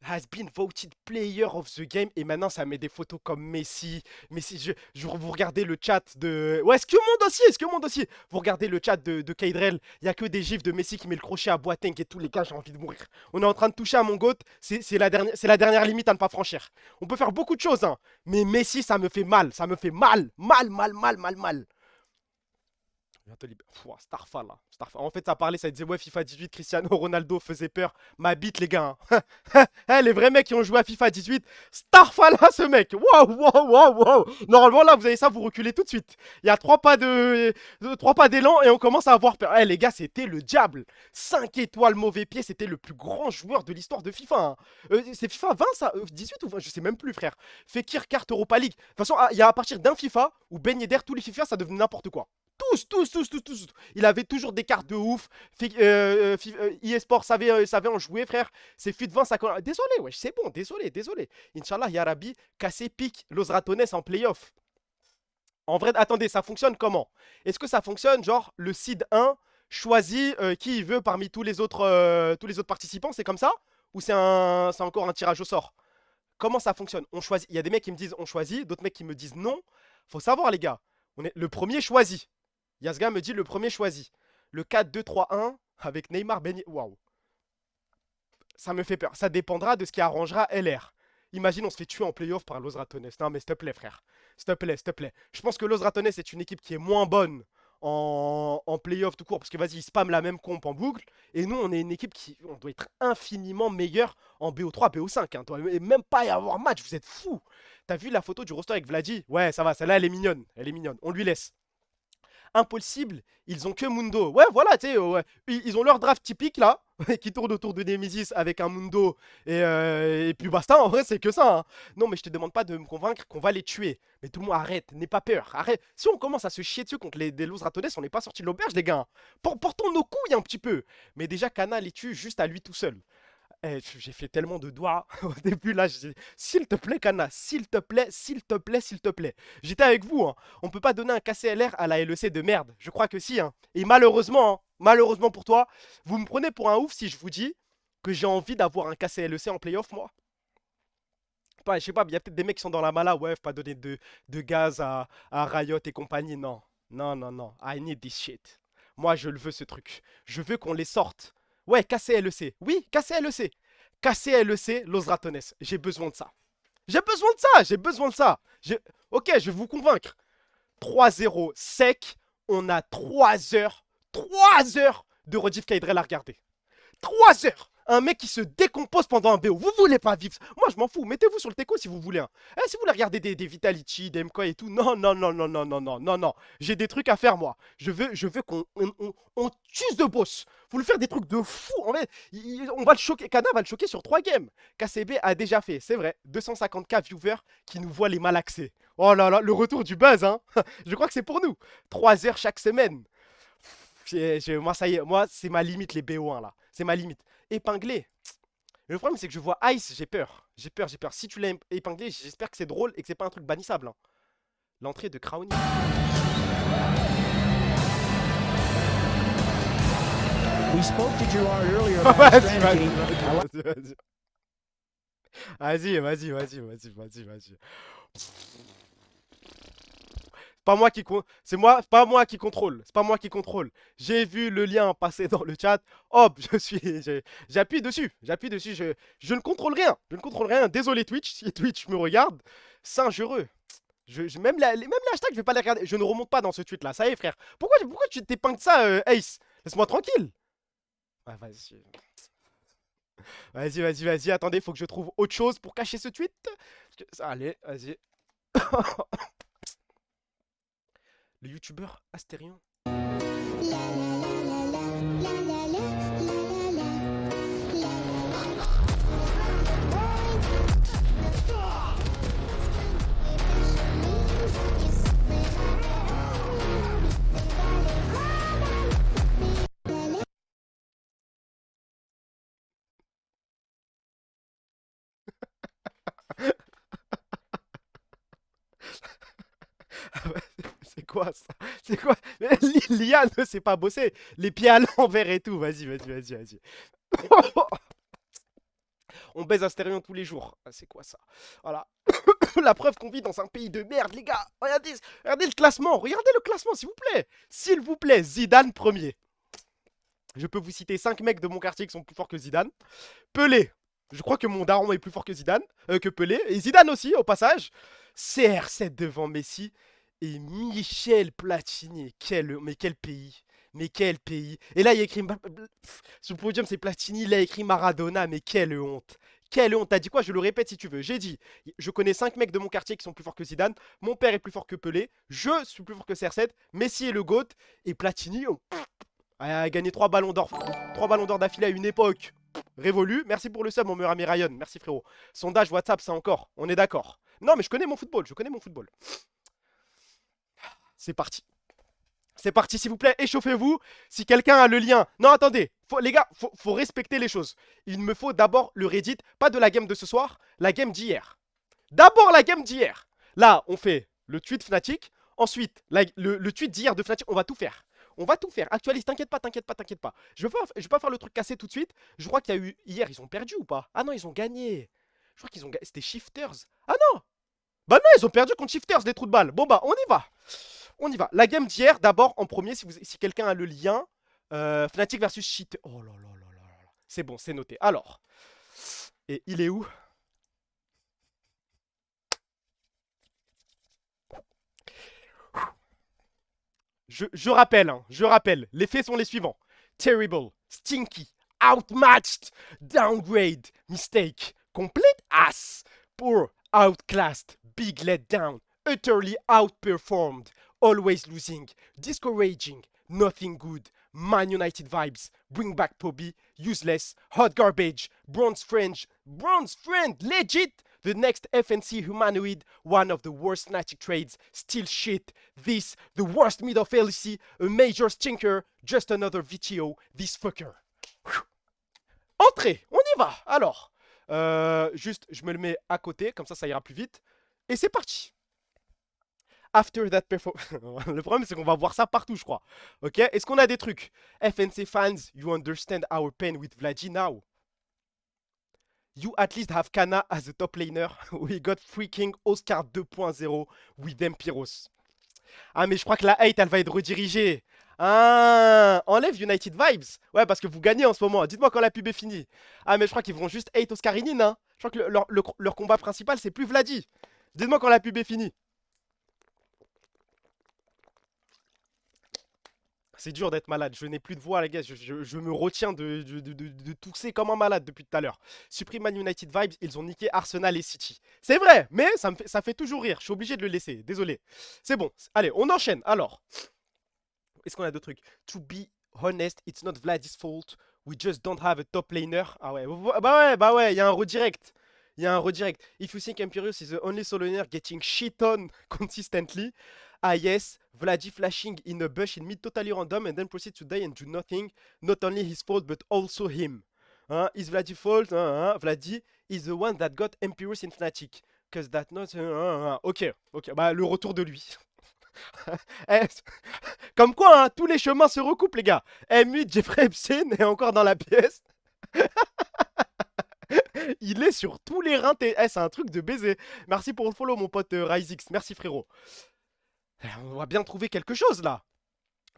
Has been voted player of the game, et maintenant ça met des photos comme Messi. Vous regardez le chat de... Ouais, est-ce que le monde aussi, Vous regardez le chat de Kaydrel, il y a que des gifs de Messi qui met le crochet à Boateng et tous les gars, j'ai envie de mourir. On est en train de toucher à mon goat, c'est la dernière limite à ne pas franchir. On peut faire beaucoup de choses, hein, mais Messi ça me fait mal, mal. Pouah, Starfall là. En fait, ça parlait, ça disait ouais, FIFA 18, Cristiano Ronaldo faisait peur. Ma bite, les gars. Hein. Les vrais mecs qui ont joué à FIFA 18, Starfall là, ce mec. Waouh, waouh, waouh, waouh. Normalement, là, vous avez ça, vous reculez tout de suite. Il y a 3 pas d'élan et on commence à avoir peur. Les gars, c'était le diable. 5 étoiles, mauvais pied, c'était le plus grand joueur de l'histoire de FIFA. Hein. C'est FIFA 20, ça 18 ou 20, je sais même plus, frère. Fekir, carte Europa League. De toute façon, il y a à partir d'un FIFA où Ben Yedder, tous les FIFA, ça devenait n'importe quoi. Tous. Il avait toujours des cartes de ouf. eSport savait en jouer, frère. C'est FUT 20, ça... Désolé, wesh, c'est bon, désolé. Inch'Allah, Yarabi, cassé, pique Los Ratones en playoff. En vrai, attendez, ça fonctionne comment? Est-ce que ça fonctionne, genre, le seed 1 choisit qui il veut parmi tous les autres participants? C'est comme ça? Ou c'est encore un tirage au sort? Comment ça fonctionne? On choisit. Il y a des mecs qui me disent on choisit, d'autres mecs qui me disent non. Faut savoir, les gars. Le premier choisi. Yasga me dit le premier choisi. Le 4-2-3-1 avec Neymar, waouh. Ça me fait peur. Ça dépendra de ce qui arrangera LR. Imagine, on se fait tuer en playoff par Los Ratones. Non, mais s'il te plaît, frère. S'il te plaît. Je pense que Los Ratones est une équipe qui est moins bonne en playoff tout court. Parce que vas-y, ils spamment la même comp en boucle. Et nous, on est une équipe on doit être infiniment meilleur en BO3, BO5. Hein. Il doit même pas y avoir match. Vous êtes fous. T'as vu la photo du roster avec Vladi? Ouais, ça va. Celle-là, elle est mignonne. On lui laisse. Impossible, ils ont que Mundo. Ouais, voilà, tu sais, ouais. Ils ont leur draft typique là, qui tourne autour de Nemesis avec un Mundo et puis basta. En vrai, c'est que ça. Hein. Non, mais je te demande pas de me convaincre qu'on va les tuer. Mais tout le monde, arrête, n'aie pas peur, arrête. Si on commence à se chier dessus contre les Los Ratones, on n'est pas sorti de l'auberge, les gars. Portons nos couilles un petit peu. Mais déjà, Kana les tue juste à lui tout seul. J'ai fait tellement de doigts au début là, s'il te plaît Kana, s'il te plaît. J'étais avec vous, hein. On peut pas donner un KCLR à la LEC de merde, je crois que si. Hein. Et malheureusement pour toi, vous me prenez pour un ouf si je vous dis que j'ai envie d'avoir un KCLEC en playoff moi. Je sais pas, il y a peut-être des mecs qui sont dans la mala, ouais, faut pas donner de gaz à Riot et compagnie, non, I need this shit. Moi je le veux ce truc, je veux qu'on les sorte. Ouais, KCLEC. Oui, KCLEC. KCLEC, Los Ratones. J'ai besoin de ça. Ok, je vais vous convaincre. 3-0 sec. On a 3 heures de Rediff Kaydrel à regarder. 3 heures. Un mec qui se décompose pendant un BO. Vous voulez pas vivre. Moi, je m'en fous. Mettez-vous sur le teco si vous voulez. Hein. Si vous voulez regarder des Vitality, des MK et tout. Non. J'ai des trucs à faire, moi. Je veux qu'on tue de boss. Faut lui faire des trucs de fou. En fait, on va le choquer. Kana va le choquer sur 3 games. KCB a déjà fait, c'est vrai. 250K viewers qui nous voient les malaxés. Oh là là, le retour du buzz, hein. Je crois que c'est pour nous. 3 heures chaque semaine. Moi, ça y est. Moi, c'est ma limite, les BO1, là. C'est ma limite. Épinglé. Le problème, c'est que je vois Ice, j'ai peur. Si tu l'as épinglé, j'espère que c'est drôle et que c'est pas un truc bannissable. Hein. L'entrée de Crowny. We spoke to Gerard earlier Vas-y. Pas moi qui pas moi qui contrôle. J'ai vu le lien passer dans le chat. Hop, j'appuie dessus. Je ne contrôle rien. Désolé Twitch, si Twitch me regarde. Singereux. Même les hashtags, je vais pas les regarder. Je ne remonte pas dans ce tweet là. Ça y est, frère. Pourquoi tu t'épingles ça, Ace? Laisse-moi tranquille. Ah, vas-y. Attendez, faut que je trouve autre chose pour cacher ce tweet. Allez, vas-y. Le youtubeur Astérion. C'est quoi ça? C'est quoi? L'IA ne sait pas bosser. Les pieds à l'envers et tout. Vas-y. On baise Astérion tous les jours. Ah, c'est quoi ça? Voilà. La preuve qu'on vit dans un pays de merde, les gars. Regardez le classement. Regardez le classement, s'il vous plaît. S'il vous plaît, Zidane premier. Je peux vous citer 5 mecs de mon quartier qui sont plus forts que Zidane. Pelé. Je crois que mon daron est plus fort que Zidane, que Pelé. Et Zidane aussi, au passage. CR7 devant Messi. Et Michel Platini, mais quel pays! Mais quel pays! Et là, il y a écrit sur le podium, c'est Platini, il a écrit Maradona, mais quelle honte! Quelle honte! T'as dit quoi? Je le répète si tu veux. J'ai dit, je connais 5 mecs de mon quartier qui sont plus forts que Zidane, mon père est plus fort que Pelé, je suis plus fort que CR7, Messi est le GOAT, et Platini a gagné 3 ballons d'or. 3 ballons d'or d'affilée à une époque révolue. Merci pour le sub, mon meilleur ami Ryan. Merci frérot. Sondage WhatsApp, ça encore. On est d'accord. Non, mais je connais mon football, je connais mon football. C'est parti. C'est parti, s'il vous plaît, échauffez-vous. Si quelqu'un a le lien. Non, attendez, les gars, faut respecter les choses. Il me faut d'abord le Reddit, pas de la game de ce soir, la game d'hier. D'abord la game d'hier. Là, on fait le tweet Fnatic. Ensuite, le tweet d'hier de Fnatic, on va tout faire. On va tout faire. Actualise, t'inquiète pas, t'inquiète pas, t'inquiète pas. Je vais pas faire le truc cassé tout de suite. Je crois qu'il y a eu hier, ils ont perdu ou pas? Ah non, ils ont gagné. Je crois qu'ils ont gagné. C'était Shifters. Ah non! Bah non, ils ont perdu contre Shifters, des trous de balles. Bon bah, on y va. On y va. La game d'hier, d'abord, en premier, si quelqu'un a le lien. Fnatic versus Cheat. Oh là là là là là. C'est bon, c'est noté. Alors. Et il est où? Je rappelle. Les faits sont les suivants. Terrible, stinky, outmatched, downgrade, mistake, complete ass, poor, outclassed, big letdown, utterly outperformed, always losing, discouraging, nothing good, Man United vibes, bring back Poby, useless, hot garbage, bronze friend, legit, the next FNC humanoid, one of the worst Fnatic trades, still shit, this, the worst mid of LEC, a major stinker, just another VTO, this fucker. Entrée, on y va. Alors, juste, je me le mets à côté, comme ça ira plus vite. Et c'est parti. After that performance. Le problème, c'est qu'on va voir ça partout, je crois. Ok? Est-ce qu'on a des trucs? FNC fans, you understand our pain with Vladi now. You at least have Kana as a top laner. We got freaking Oscar 2.0 with Empiros. Ah, mais je crois que la hate, elle va être redirigée. Ah, enlève United Vibes. Ouais, parce que vous gagnez en ce moment. Dites-moi quand la pub est finie. Ah, mais je crois qu'ils vont juste hate Oscarinine, hein. Je crois que leur combat principal, c'est plus Vladi. Dites-moi quand la pub est finie. C'est dur d'être malade, je n'ai plus de voix les gars, je me retiens de tousser comme un malade depuis tout à l'heure. Supprime Man United Vibes, ils ont niqué Arsenal et City. C'est vrai, mais ça fait toujours rire, je suis obligé de le laisser, désolé. C'est bon, allez, on enchaîne, alors. Est-ce qu'on a d'autres trucs? To be honest, it's not Vlad's fault, we just don't have a top laner. Ah ouais, bah ouais, il y a un redirect. If you think Imperius is the only solo laner getting shit on consistently, ah yes, Vladi flashing in a bush in mid totally random and then proceed to die and do nothing. Not only his fault but also him. Is Vladi fault? Vladi is the one that got Empirus in Fnatic. Cause that not... Ok, bah le retour de lui. Comme quoi, hein, tous les chemins se recoupent les gars. M8, Jeffrey Epstein est encore dans la pièce. Il est sur tous les reins. C'est un truc de baiser. Merci pour le follow mon pote Ryzix. Merci frérot. On va bien trouver quelque chose là.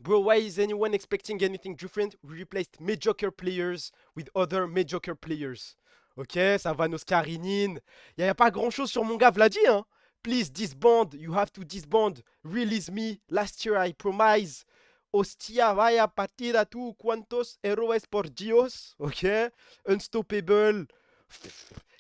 Bro, why is anyone expecting anything different? We replaced mediocre players with other mediocre players. Ok, ça va Noscarinine. Il n'y a pas grand chose sur mon gars Vladi, hein. Please disband. You have to disband. Release me. Last year I promise. Hostia, vaya partida tu. Quantos héroes por Dios. Ok. Unstoppable.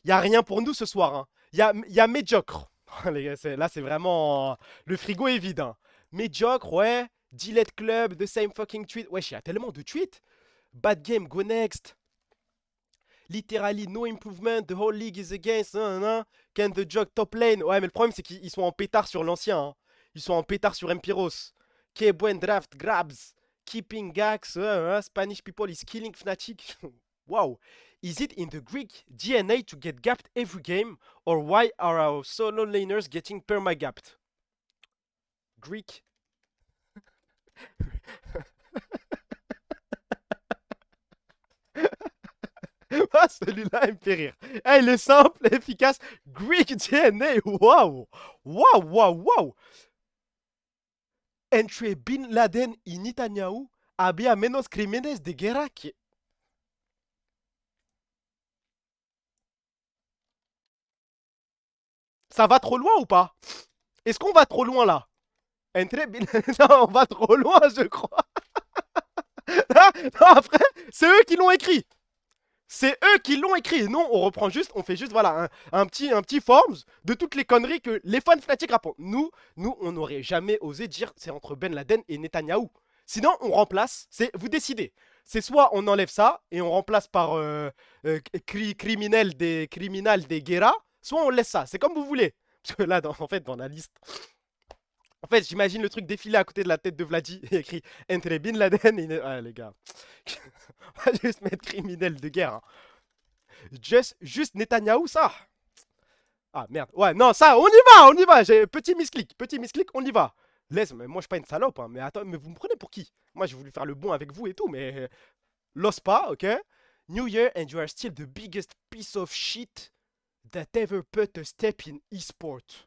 Il n'y a rien pour nous ce soir. Hein. Il y a médiocre. Les gars, là, c'est vraiment... Le frigo est vide. Hein. Médiocre, ouais. Gillette Club, the same fucking tweet. Wesh, il y a tellement de tweets. Bad game, go next. Literally, no improvement. The whole league is against. Can the jog top lane? Ouais, mais le problème, c'est qu'ils sont en pétard sur l'ancien. Hein. Ils sont en pétard sur Empiros. Que buen draft grabs. Keeping gags. Spanish people is killing Fnatic. Wow. Is it in the Greek DNA to get gapped every game? Or why are our solo laners getting perma-gapped? Greek. Ah, celui-là, il me fait rire. Eh, il est simple, efficace. Greek DNA. Wow. Wow. Entre Bin Laden y Netanyahu había menos crímenes de guerra que... Ça va trop loin ou pas? Est-ce qu'on va trop loin là? Entre Bin... Non, on va trop loin, je crois. Non, après, c'est eux qui l'ont écrit. C'est eux qui l'ont écrit. Nous, on reprend juste, on fait juste, voilà, un petit forms de toutes les conneries que les fans Fnatic racontent. Nous, on n'aurait jamais osé dire c'est entre Ben Laden et Netanyahou. Sinon, on remplace, vous décidez. C'est soit on enlève ça et on remplace par criminel des Guerra, soit on laisse ça. C'est comme vous voulez. Parce que là, en fait, dans la liste... En fait, j'imagine le truc défiler à côté de la tête de Vladi et écrit Entre Bin Laden et... Ah, les gars. On va juste mettre criminel de guerre. Hein. Juste Netanyahou, ça. Ah, merde. Ouais, non, ça, on y va. Petit misclick, on y va. Laisse, mais moi, je suis pas une salope. Hein, mais attends, mais vous me prenez pour qui? Moi, j'ai voulu faire le bon avec vous et tout, mais... L'ose pas, ok? New Year and you are still the biggest piece of shit that ever put a step in e-sport.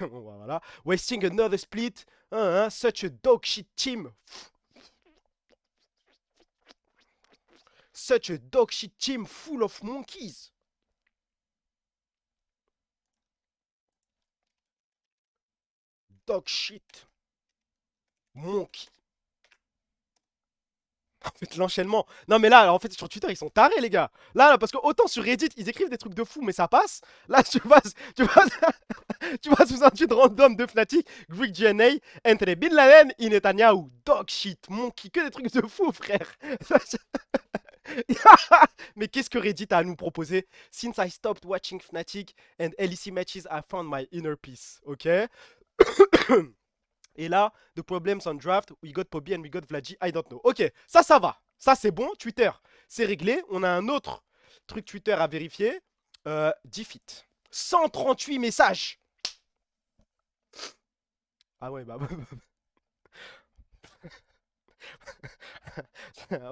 Voilà. Wasting another split. Such a dog shit team. Such a dog shit team full of monkeys. Dog shit. Monkey. En fait, l'enchaînement. Non, mais là, en fait, sur Twitter, ils sont tarés, les gars. Là, parce que autant sur Reddit, ils écrivent des trucs de fou, mais ça passe. Là, tu vas sous un tweet random de Fnatic, Greek GNA, Entre Bin Laden et Netanyahou. Dog shit, monkey, que des trucs de fou, frère. Mais qu'est-ce que Reddit a à nous proposer? Since I stopped watching Fnatic and LEC matches, I found my inner peace. Ok. Et là, the problems on draft, we got Pobi and we got Vladi, I don't know. Ok, ça va. Ça, c'est bon. Twitter, c'est réglé. On a un autre truc Twitter à vérifier. Defeat. 138 messages. Ah ouais, bah...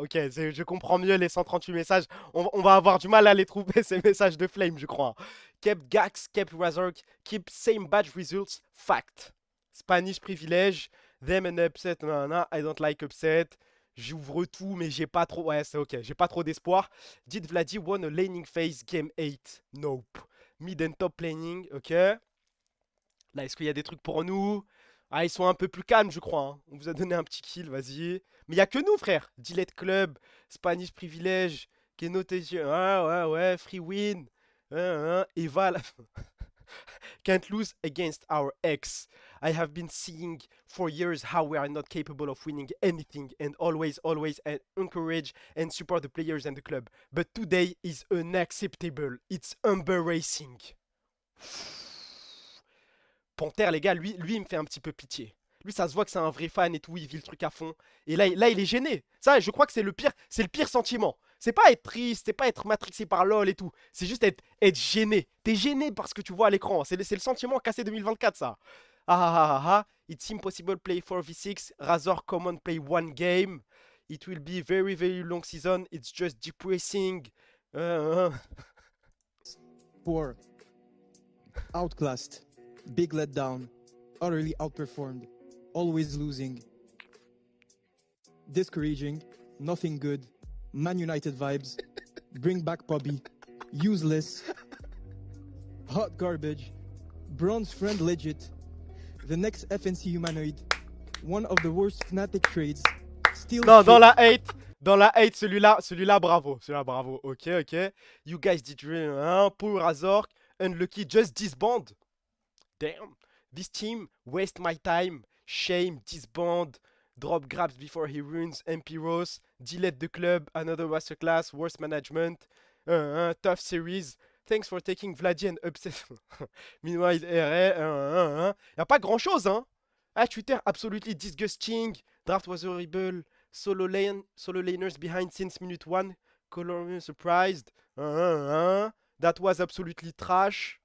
Ok, je comprends mieux les 138 messages. On va avoir du mal à les trouver, ces messages de Flame, je crois. Kept Gax, kept Razork, keep same badge results, fact. Spanish privilege, them and upset, I don't like upset. J'ouvre tout, mais j'ai pas trop... Ouais, c'est ok, j'ai pas trop d'espoir. Did Vladi won a laning phase game 8? Nope. Mid and top laning, ok. Là, est-ce qu'il y a des trucs pour nous? Ah, ils sont un peu plus calmes, je crois. Hein. On vous a donné un petit kill, vas-y. Mais il n'y a que nous, frère. Dilette Club, Spanish privilege, Kenotation. Ouais, free win. Eva, can't lose against our ex. I have been seeing for years how we are not capable of winning anything and always encourage and support the players and the club. But today is unacceptable. It's embarrassing. Panther, les gars, lui, il me fait un petit peu pitié. Lui, ça se voit que c'est un vrai fan et tout, il vit le truc à fond. Et là, il est gêné. Ça, je crois que c'est le pire sentiment. C'est pas être triste, c'est pas être matrixé par LOL et tout. C'est juste être gêné. T'es gêné parce que tu vois à l'écran. C'est le sentiment cassé 2024, ça. It's impossible play 4v6. Razor common play one game. It will be very, very long season. It's just depressing. Poor. Outclassed. Big letdown. Utterly outperformed. Always losing. Discouraging. Nothing good. Man United vibes. Bring back Pobi. Useless. Hot garbage. Bronze friend legit. The next FNC humanoid. One of the worst Fnatic trades. Still non, dans la hate. Dans la hate, celui-là, bravo. Celui-là, bravo. Ok. You guys did really poor Razork. Unlucky, just disband. Damn. This team waste my time. Shame, disband. Drop grabs before he ruins MP Rose. Delete the club. Another masterclass. Worst management. Tough series. Thanks for taking Vladi and upset. Meanwhile, Y'a pas grand chose, hein. Ah, Twitter, absolutely disgusting. Draft was horrible. Solo laners behind since minute 1. Color surprised. That was absolutely trash.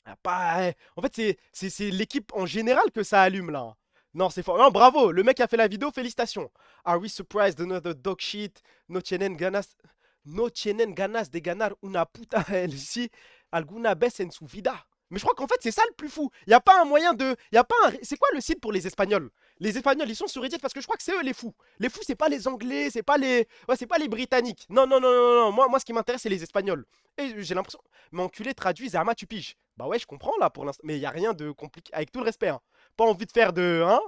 En fait, c'est l'équipe en général que ça allume là. Non, c'est fort. Non, bravo. Le mec a fait la vidéo, félicitations. Are we surprised another dog shit? No tienen ganas de ganar una puta LC alguna vez en su vida. Mais je crois qu'en fait, c'est ça le plus fou. Il n'y a pas un moyen de... C'est quoi le site pour les Espagnols? Les Espagnols, ils sont sur Reddit parce que je crois que c'est eux les fous. Les fous, c'est pas les Anglais, c'est pas les... Ouais, c'est pas les Britanniques. Non. Moi, ce qui m'intéresse, c'est les Espagnols. Et j'ai l'impression... Mais enculé, traduit, Zama, tu piges. Bah ouais, je comprends là pour l'instant. Mais il n'y a rien de compliqué. Avec tout le respect, hein. Pas envie de faire de. Hein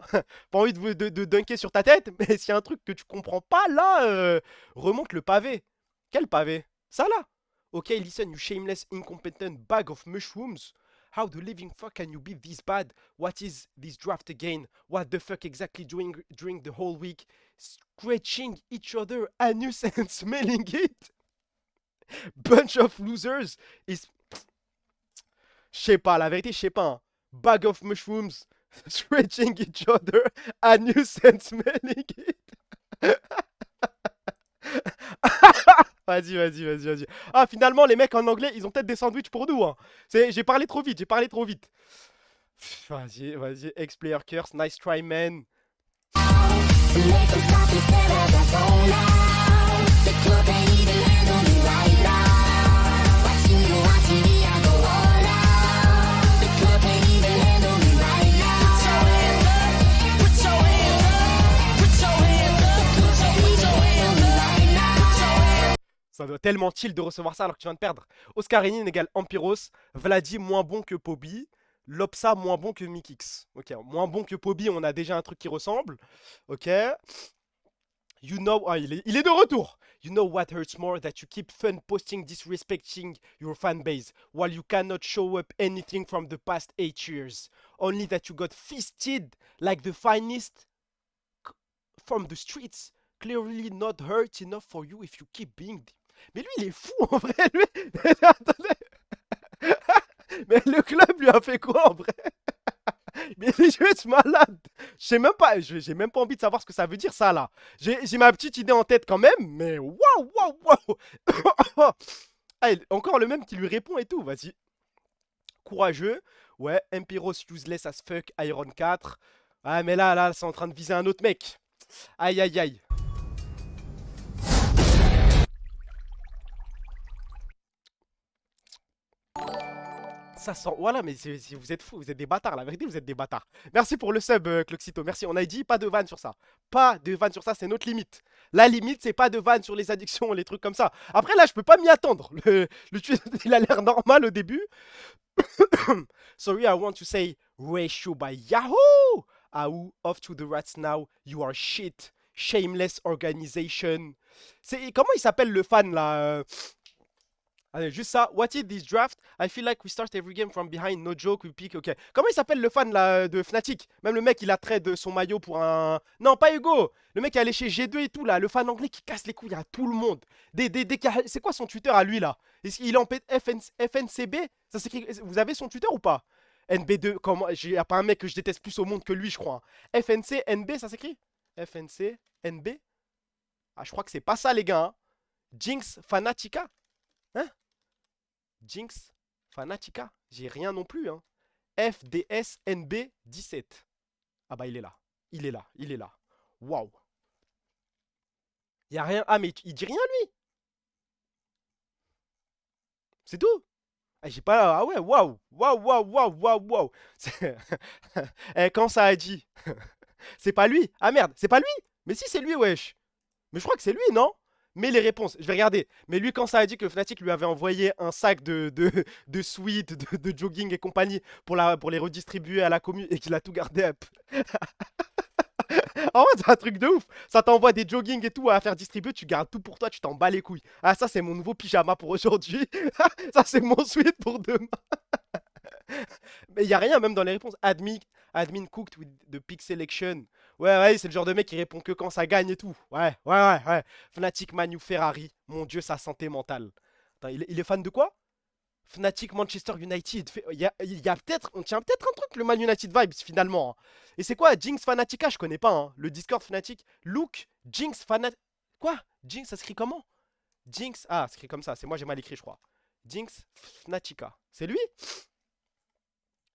pas envie de dunker sur ta tête. Mais s'il y a un truc que tu comprends pas là, remonte le pavé. Quel pavé? Ça là? Ok, listen, you shameless, incompetent bag of mushrooms. How the living fuck can you be this bad? What is this draft again? What the fuck exactly doing during the whole week? Scratching each other anus and smelling it? Bunch of losers is. Je sais pas, la vérité, je sais pas. Hein. Bag of mushrooms, scratching each other, anus and smelling it. Vas-y. Ah, finalement, les mecs en anglais, ils ont peut-être des sandwichs pour nous. Hein. J'ai parlé trop vite. Vas-y. Ex-player curse, nice try, man. Ça doit tellement chill de recevoir ça alors que tu viens de perdre. Oscarinin égale Ampiros. Vladi moins bon que Pobi. Lopsa moins bon que Mikix. Ok, moins bon que Pobi, on a déjà un truc qui ressemble. Ok. You know... Ah, il est de retour. You know what hurts more? That you keep fun posting disrespecting your fanbase while you cannot show up anything from the past 8 years. Only that you got feasted like the finest from the streets. Clearly not hurt enough for you if you keep being... Mais lui, il est fou en vrai, lui. Attendez. Mais le club lui a fait quoi en vrai? Mais il est juste malade. J'ai même pas envie de savoir ce que ça veut dire ça là. J'ai ma petite idée en tête quand même, mais waouh. Allez, encore le même qui lui répond et tout, vas-y. Courageux. Ouais, Empiros useless as fuck, Iron 4. Ah mais là, c'est en train de viser un autre mec. Aïe. Ça sent... Voilà, mais vous êtes fous, vous êtes des bâtards. La vérité, vous êtes des bâtards. Merci pour le sub, Cloxito. Merci. On a dit pas de vanne sur ça. Pas de vanne sur ça, c'est notre limite. La limite, c'est pas de vanne sur les addictions, les trucs comme ça. Après, là, je peux pas m'y attendre. Le il a l'air normal au début. Sorry, I want to say ratio by Yahoo! Off to the rats now. You are shit. Shameless organization. Comment il s'appelle le fan là? Allez, juste ça. What is this draft? I feel like we start every game from behind. No joke, we pick. Ok. Comment il s'appelle le fan là de Fnatic? Même le mec, il a trade son maillot pour un. Non, pas Hugo. Le mec est allé chez G2 et tout là. Le fan anglais qui casse les couilles à tout le monde. C'est quoi son Twitter à lui là? Il est en FNCB? Ça s'écrit. Vous avez son Twitter ou pas? NB2. Comment? Il n'y a pas un mec que je déteste plus au monde que lui, je crois. FNC NB, ça s'écrit? FNC NB? Ah, je crois que c'est pas ça, les gars. Hein. Jinx Fanatica? Hein? Jinx Fanatica, j'ai rien non plus. Hein. FDSNB 17. Ah bah il est là. Waouh. Il y a rien. Ah mais il dit rien lui. C'est tout. Ah, j'ai pas. Ah ouais, waouh. Quand ça a dit. C'est pas lui. Ah merde, c'est pas lui. Mais si c'est lui, wesh. Mais je crois que c'est lui, non? Mais les réponses, je vais regarder. Mais lui, quand ça a dit que Fnatic lui avait envoyé un sac de sweat, de jogging et compagnie pour les redistribuer à la commune et qu'il a tout gardé up. En vrai, c'est un truc de ouf. Ça t'envoie des jogging et tout à faire distribuer, tu gardes tout pour toi, tu t'en bats les couilles. Ah, ça, c'est mon nouveau pyjama pour aujourd'hui. Ça, c'est mon sweat pour demain. Mais il n'y a rien même dans les réponses. Admin cooked with the pick selection. Ouais, c'est le genre de mec qui répond que quand ça gagne et tout. Ouais. Fnatic, Manu, Ferrari. Mon dieu, sa santé mentale. Attends, il est fan de quoi? Fnatic, Manchester United. Il y a peut-être... On tient peut-être un truc, le Man United vibes, finalement. Hein. Et c'est quoi? Jinx Fanatica, je connais pas. Hein. Le Discord Fnatic. Look, Jinx Fanatica... Quoi? Jinx, ça s'écrit comment? Jinx... Ah, ça s'écrit comme ça. C'est moi, j'ai mal écrit, je crois. Jinx Fnatica. C'est lui?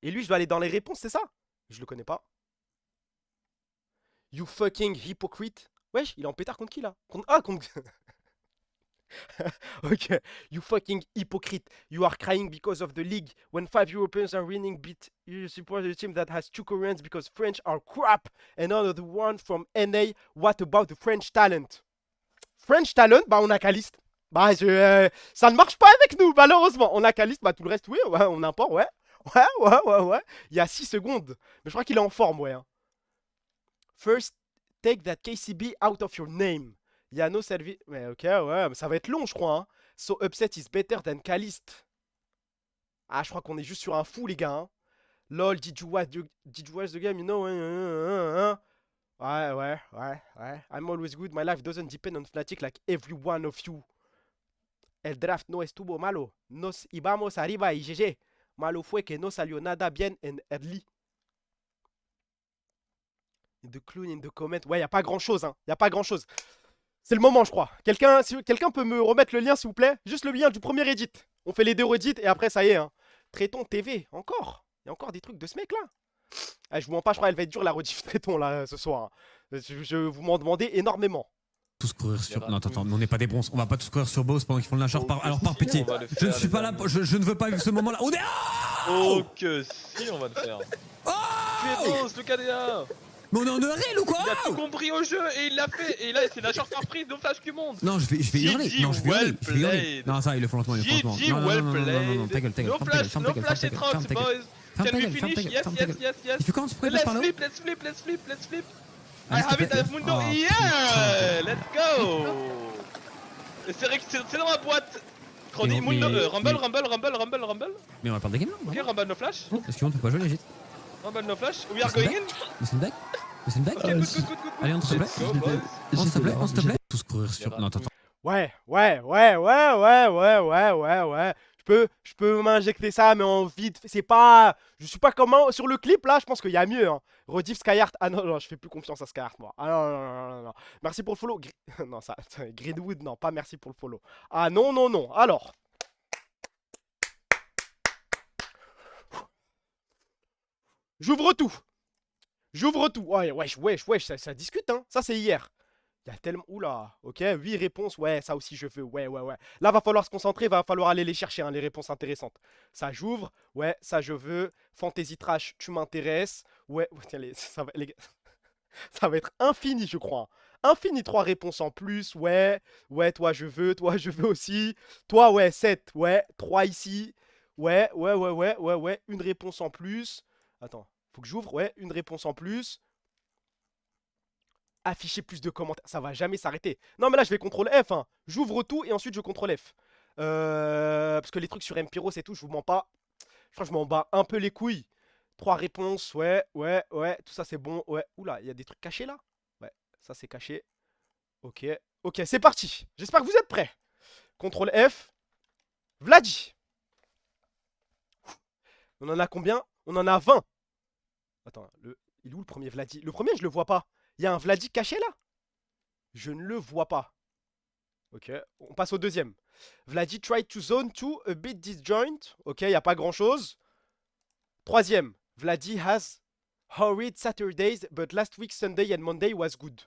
Et lui, je dois aller dans les réponses, c'est ça? Je le connais pas. You fucking hypocrite. Wesh, il est en pétard contre qui là? Contre... Ok. You fucking hypocrite. You are crying because of the league. When 5 Europeans are winning, beat you support a team that has 2 Koreans because French are crap. And another one from NA. What about the French talent? French talent? Bah on a Caliste. Bah ça ne marche pas avec nous, malheureusement. On a Caliste, bah tout le reste, oui, on a un port, ouais. Ouais. Il y a 6 secondes. Mais je crois qu'il est en forme, ouais. Hein. First, take that KCB out of your name. Il y a no service. Mais ok, ouais, mais ça va être long, je crois. Hein. So upset is better than Calist. Ah, je crois qu'on est juste sur un fou, les gars. Hein. Lol, did you watch the game? You know? Ouais. I'm always good. My life doesn't depend on Fnatic like every one of you. El draft no estuvo malo. Nos íbamos arriba y GG. Malo fue que no salió nada bien en early. The clown in the comment. Ouais, y a pas grand chose, hein. Y a pas grand chose. C'est le moment, je crois. Quelqu'un peut me remettre le lien, s'il vous plaît? Juste le lien du premier edit. On fait les 2 edits et après, ça y est. Hein. Traiton TV, encore. Y a encore des trucs de ce mec là. Ah, je vous mens pas, je crois qu'elle va être dure la rediff Traiton là ce soir. Hein. Je vous m'en demandez énormément. Tous courir sur. Non, attends, on n'est pas des bronzes. On va pas tous courir sur Boss pendant qu'ils font le lâcheur. Alors, par pitié, je ne suis pas là. Je ne veux pas vivre ce moment-là. On est. Oh, que si, on va le faire. Tu es Boss, le KDA. Mais on est en ERL ou quoi? Il a tout compris au jeu et il l'a fait. Et là, c'est lâcheur par prise, no flash qui monte. Non, je vais hurler. Non, je vais hurler. Non, ça, il le font lentement. Non, ta gueule. No flash et trox, boys. Can we finish? Yes. Il fait comment ce problème? Let's flip. I have it at Mundo. Yeah! Let's go! C'est dans la boîte. Mundo, Rumble. Mais on va parler des games là. Ok, Rumble no flash. Parce qu'on peut pas jouer legit. Rumble no flash. We are going in. Mais c'est une blague. Allez, on s'il te plaît. Tous courir sur. Non, attends. Ouais. Je peux m'injecter ça, mais en vite. C'est pas. Je suis pas comment. Sur le clip là, je pense qu'il y a mieux. Hein. Rediff Skyheart. Ah non, je fais plus confiance à Skyheart moi. Ah non. Merci pour le follow. Non, ça. Greenwood, non, pas merci pour le follow. Ah non. Alors. J'ouvre tout. Ouais, wesh, ça discute, hein. Ça, c'est hier. Il y a tellement... Oula, ok, 8 réponses, ouais, ça aussi je veux, ouais. Là, va falloir se concentrer, va falloir aller les chercher, hein, les réponses intéressantes. Ça, j'ouvre, ouais, ça, je veux. Fantasy Trash, tu m'intéresses. Ouais, tiens, ça va être infini, je crois. Infini, 3 réponses en plus, ouais, toi, je veux aussi. Toi, ouais, 7, ouais, 3 ici. Ouais, une réponse en plus. Attends, faut que j'ouvre, ouais, une réponse en plus. Afficher plus de commentaires, ça va jamais s'arrêter. Non mais là je vais CTRL F, hein. J'ouvre tout et ensuite je CTRL F. Parce que les trucs sur Mpiros et tout, je vous mens pas. Je crois que je m'en bats un peu les couilles. 3 réponses, ouais, tout ça c'est bon, ouais. Oula, il y a des trucs cachés là. Ouais, ça c'est caché. Ok, c'est parti. J'espère que vous êtes prêts. CTRL F. Vladi. On en a combien? On en a 20. Attends, il est où le premier Vladi? Le premier je le vois pas. Il y a un Vladi caché là? Je ne le vois pas. Ok, on passe au deuxième. Vladi tried to zone to a bit disjoint. Ok, il n'y a pas grand chose. Troisième. Vladi has horrid Saturdays, but last week Sunday and Monday was good.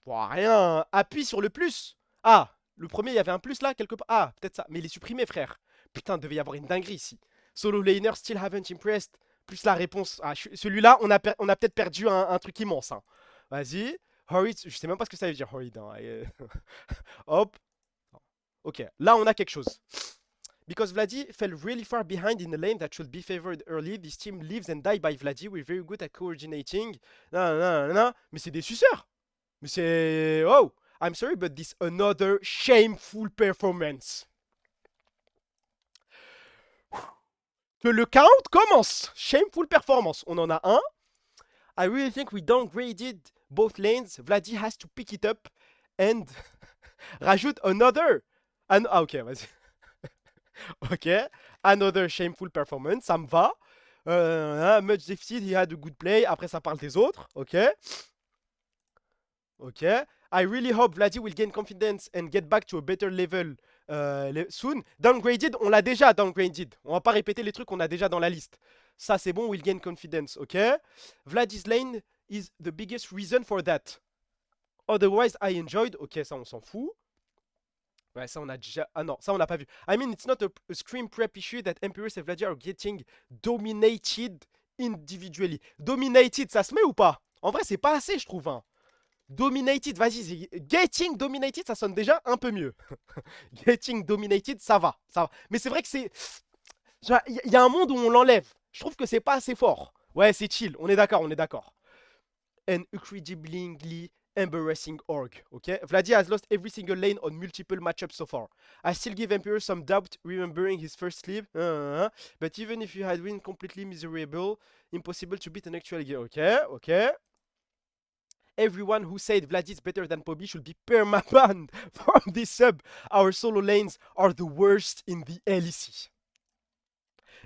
Bon, rien. Appuie sur le plus. Ah, le premier, il y avait un plus là quelque part. Ah, peut-être ça. Mais il est supprimé, frère. Putain, il devait y avoir une dinguerie ici. Solo laner still haven't impressed. Plus la réponse. Ah, celui-là, on a peut-être perdu un truc immense. Hein. Vas-y. Horrid. Je sais même pas ce que ça veut dire, horrid. Hein. Hop. Ok. Là, on a quelque chose. Because Vladi fell really far behind in a lane that should be favored early, this team lives and die by Vladi. We're very good at coordinating. Mais c'est des suceurs. Mais c'est... Oh. I'm sorry, but this another shameful performance. Que le count commence. Shameful performance. On en a un. I really think we downgraded both lanes. Vladi has to pick it up and rajoute another. Ah ok, vas-y. Ok. Another shameful performance. Ça me va. Much deficit. He had a good play. Après, ça parle des autres. Ok. Ok. I really hope Vladi will gain confidence and get back to a better level soon. Downgraded, on l'a déjà downgraded. On va pas répéter les trucs qu'on a déjà dans la liste. Ça, c'est bon, will gain confidence, ok? Vladi's lane is the biggest reason for that. Otherwise, I enjoyed. Ok, ça, on s'en fout. Ouais, ça, on a déjà... Ah non, ça, on n'a pas vu. I mean, it's not a scream prep issue that Emperors and Vladi are getting dominated individually. Dominated, ça se met ou pas? En vrai, c'est pas assez, je trouve, hein. Dominated, vas-y, getting dominated, ça sonne déjà un peu mieux. Getting dominated, ça va. Mais c'est vrai que Il y a un monde où on l'enlève. Je trouve que c'est pas assez fort. Ouais, c'est chill. On est d'accord, on est d'accord. An incredibly embarrassing org. Okay? Vladi has lost every single lane on multiple matchups so far. I still give Emperor some doubt remembering his first sleep. But even if you had win completely miserable, impossible to beat an actual game. Okay. Everyone who said Vladi is better than Pobi should be perma-banned from this sub. Our solo lanes are the worst in the LEC.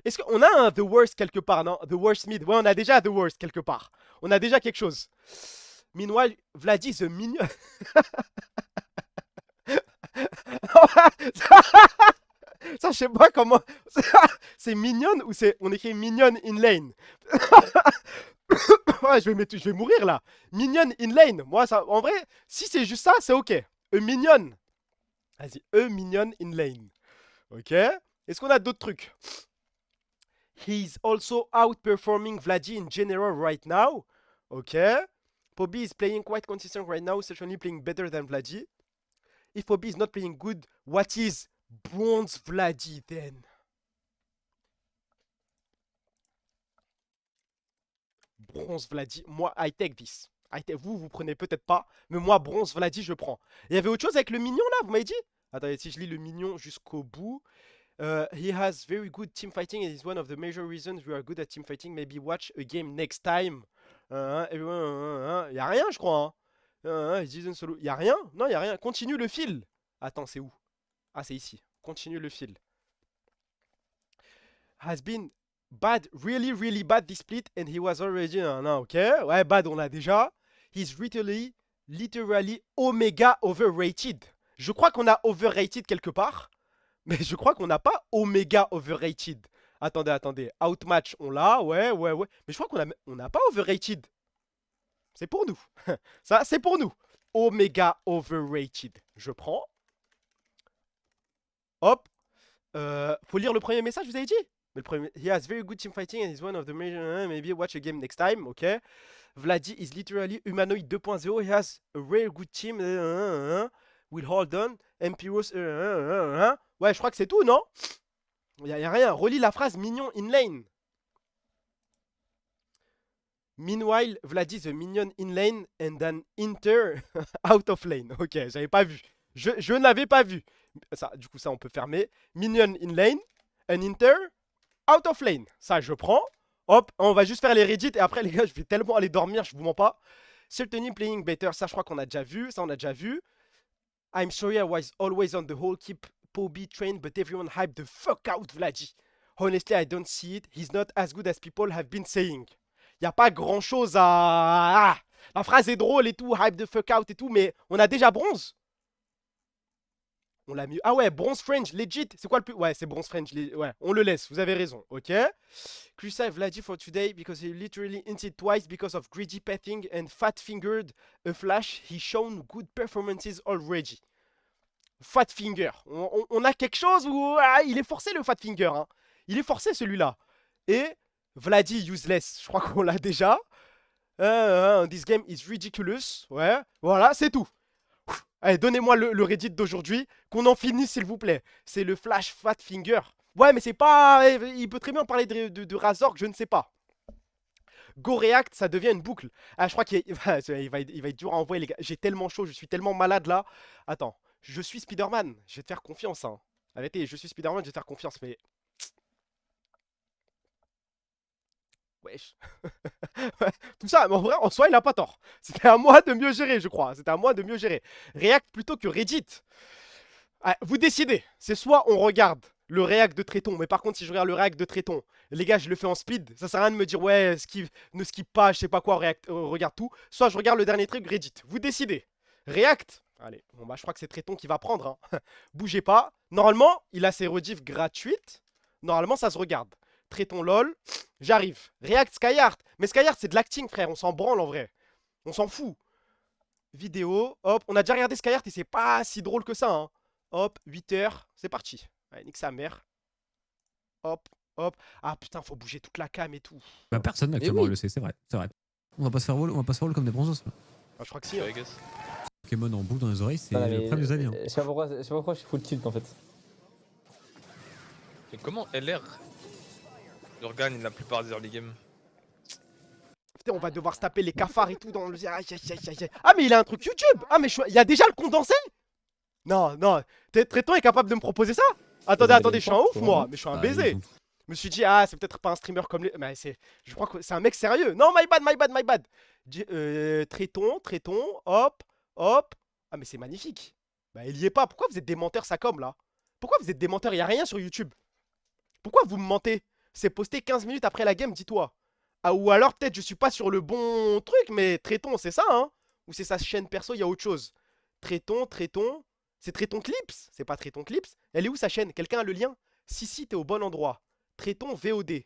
Est-ce qu'on a un The Worst quelque part, non? The Worst mid. Ouais, on a déjà The Worst quelque part. On a déjà quelque chose. Meanwhile, Vladi the minion. Ça, je sais pas comment. C'est mignon ou c'est. On écrit mignon in lane. Ouais, je vais mourir là. Mignon in lane. Moi, ça, en vrai, si c'est juste ça, c'est ok. Mignon. Vas-y, mignon in lane. Ok. Est-ce qu'on a d'autres trucs? He's also outperforming Vladi in general right now. Okay. Pobi is playing quite consistent right now, certainly playing better than Vladi. If Pobi is not playing good, what is Bronze Vladi then? Bronze Vladi, moi, I take this. Vous prenez peut-être pas, mais moi, Bronze Vladi, je prends. Il y avait autre chose avec le mignon là, vous m'avez dit? Attendez, si je lis le mignon jusqu'au bout. He has very good team fighting and is one of the major reasons we are good at team fighting. Maybe watch a game next time. Y'a rien, je crois. Y'a rien? Non, y'a rien. Continue le fil. Attends, c'est où? Ah, c'est ici. Continue le fil. Has been bad, really bad this split and he was already. Non, ok. Ouais, bad, on l'a déjà. He's literally Omega overrated. Je crois qu'on a overrated quelque part. Mais je crois qu'on n'a pas Omega overrated. Attendez. Outmatch, on l'a. Ouais. Mais je crois qu'on n'a pas overrated. C'est pour nous. Ça, c'est pour nous. Omega overrated. Je prends. Hop. Faut lire le premier message, vous avez dit? Mais le premier, he has very good team fighting and is one of the major. Maybe watch a game next time. Ok. Vladi is literally humanoid 2.0. He has a very good team. Will hold on. Empiros. Ouais, je crois que c'est tout, non? Y a rien. Relis la phrase mignon in lane. Meanwhile, Vladi the minion in lane and an inter out of lane. Ok, j'avais pas vu. Je n'avais pas vu. Ça, du coup, ça, on peut fermer. Minion in lane, an inter out of lane. Ça, je prends. Hop, on va juste faire les Reddit et après, les gars, je vais tellement aller dormir, je vous mens pas. Certainly playing better. Ça, je crois qu'on a déjà vu. Ça, on a déjà vu. I'm sorry I was always on the whole keep Pobi train, but everyone hyped the fuck out Vladi. Honestly, I don't see it. He's not as good as people have been saying. Y a pas grand chose à. La phrase est drôle et tout, hype the fuck out et tout, mais on a déjà bronze. On l'a mis. Ah ouais, bronze French, legit. C'est quoi le plus. Ouais, c'est bronze French. Ouais, on le laisse, vous avez raison, ok. Crucify Vladi for today because he literally hinted twice because of greedy petting and fat fingered a flash. He shown good performances already. Fat finger. On a quelque chose où il est forcé le fat finger. Hein. Il est forcé celui-là. Et Vladi useless. Je crois qu'on l'a déjà. This game is ridiculous. Ouais, voilà, c'est tout. Allez, donnez-moi le Reddit d'aujourd'hui. Qu'on en finisse, s'il vous plaît. C'est le flash fat finger. Ouais, mais c'est pas. Il peut très bien parler de Razork, je ne sais pas. Go React, ça devient une boucle. Ah, je crois qu'il va être dur à envoyer, les gars. J'ai tellement chaud, je suis tellement malade là. Attends, je suis Spider-Man. Je vais te faire confiance. Hein. Arrêtez, je suis Spider-Man, je vais te faire confiance, mais. Wesh. Tout ça, mais en vrai, en soi, il a pas tort. C'était à moi de mieux gérer, je crois. C'était à moi de mieux gérer. React plutôt que Reddit. Ah, vous décidez. C'est soit on regarde le React de Tréton, mais par contre, si je regarde le React de Tréton, les gars, je le fais en speed. Ça sert à rien de me dire, ouais, ne skip pas, je sais pas quoi, regarde tout. Soit je regarde le dernier truc, Reddit. Vous décidez. React. Allez, bon bah, je crois que c'est Tréton qui va prendre. Hein. Bougez pas. Normalement, il a ses rediffs gratuites. Normalement, ça se regarde. Tréton lol, j'arrive. React Skyheart. Mais Skyheart, c'est de l'acting, frère. On s'en branle en vrai. On s'en fout. Vidéo. Hop. On a déjà regardé Skyheart et c'est pas si drôle que ça. Hein. Hop. 8h. C'est parti. Allez, nique sa mère. Hop. Hop. Ah putain, faut bouger toute la cam et tout. Bah, personne actuellement le sait, c'est vrai. C'est vrai. On va pas se faire wall comme des bronzos. Ah, je crois que si. Hein. Pokémon en boucle dans les oreilles, c'est le problème des amis. Je sais pas pourquoi je suis full tilt en fait. Mais comment LR Lurgan, il a la plupart des early games. Putain, on va devoir se taper les cafards et tout dans le... Aïe, aïe, aïe, aïe, aïe. Ah mais il a un truc YouTube. Ah mais il y a déjà le condensé. Non, non. Tréton est capable de me proposer ça? Attendez, attendez, je suis un ouf moi. Mais je suis un baiser. Je me suis dit, ah, c'est peut-être pas un streamer comme les... Mais je crois que c'est un mec sérieux. Non, my bad, my bad, my bad. Tréton, hop, hop. Ah mais c'est magnifique. Bah il y est pas. Pourquoi vous êtes des menteurs ça comme là? Pourquoi vous êtes des menteurs? Il y a rien sur YouTube. Pourquoi vous me mentez? C'est posté 15 minutes après la game, dis-toi. Ah, ou alors peut-être je suis pas sur le bon truc, mais Tréton, c'est ça, hein? Ou c'est sa chaîne perso, il y a autre chose. Tréton, c'est Tréton Clips? C'est pas Tréton Clips? Elle est où sa chaîne? Quelqu'un a le lien? Si, t'es au bon endroit. Tréton VOD.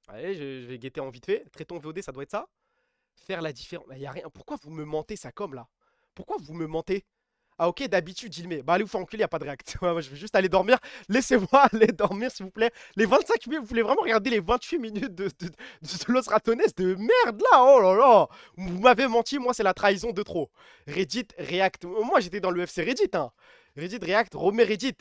Allez, je vais guetter en vite fait. Tréton VOD, ça doit être ça? Faire la différence. Il y a rien. Pourquoi vous me mentez ça comme là? Pourquoi vous me mentez? Ah ok, d'habitude il met. Bah allez vous faire enculer, y a pas de réact. Ouais, moi, je vais juste aller dormir. Laissez-moi aller dormir s'il vous plaît. Les 25 minutes, vous voulez vraiment regarder les 28 minutes de Los Ratones de merde là? Oh là là. Vous m'avez menti, moi c'est la trahison de trop. Reddit, React. Moi j'étais dans le UFC Reddit hein. Reddit, React, Romé Reddit.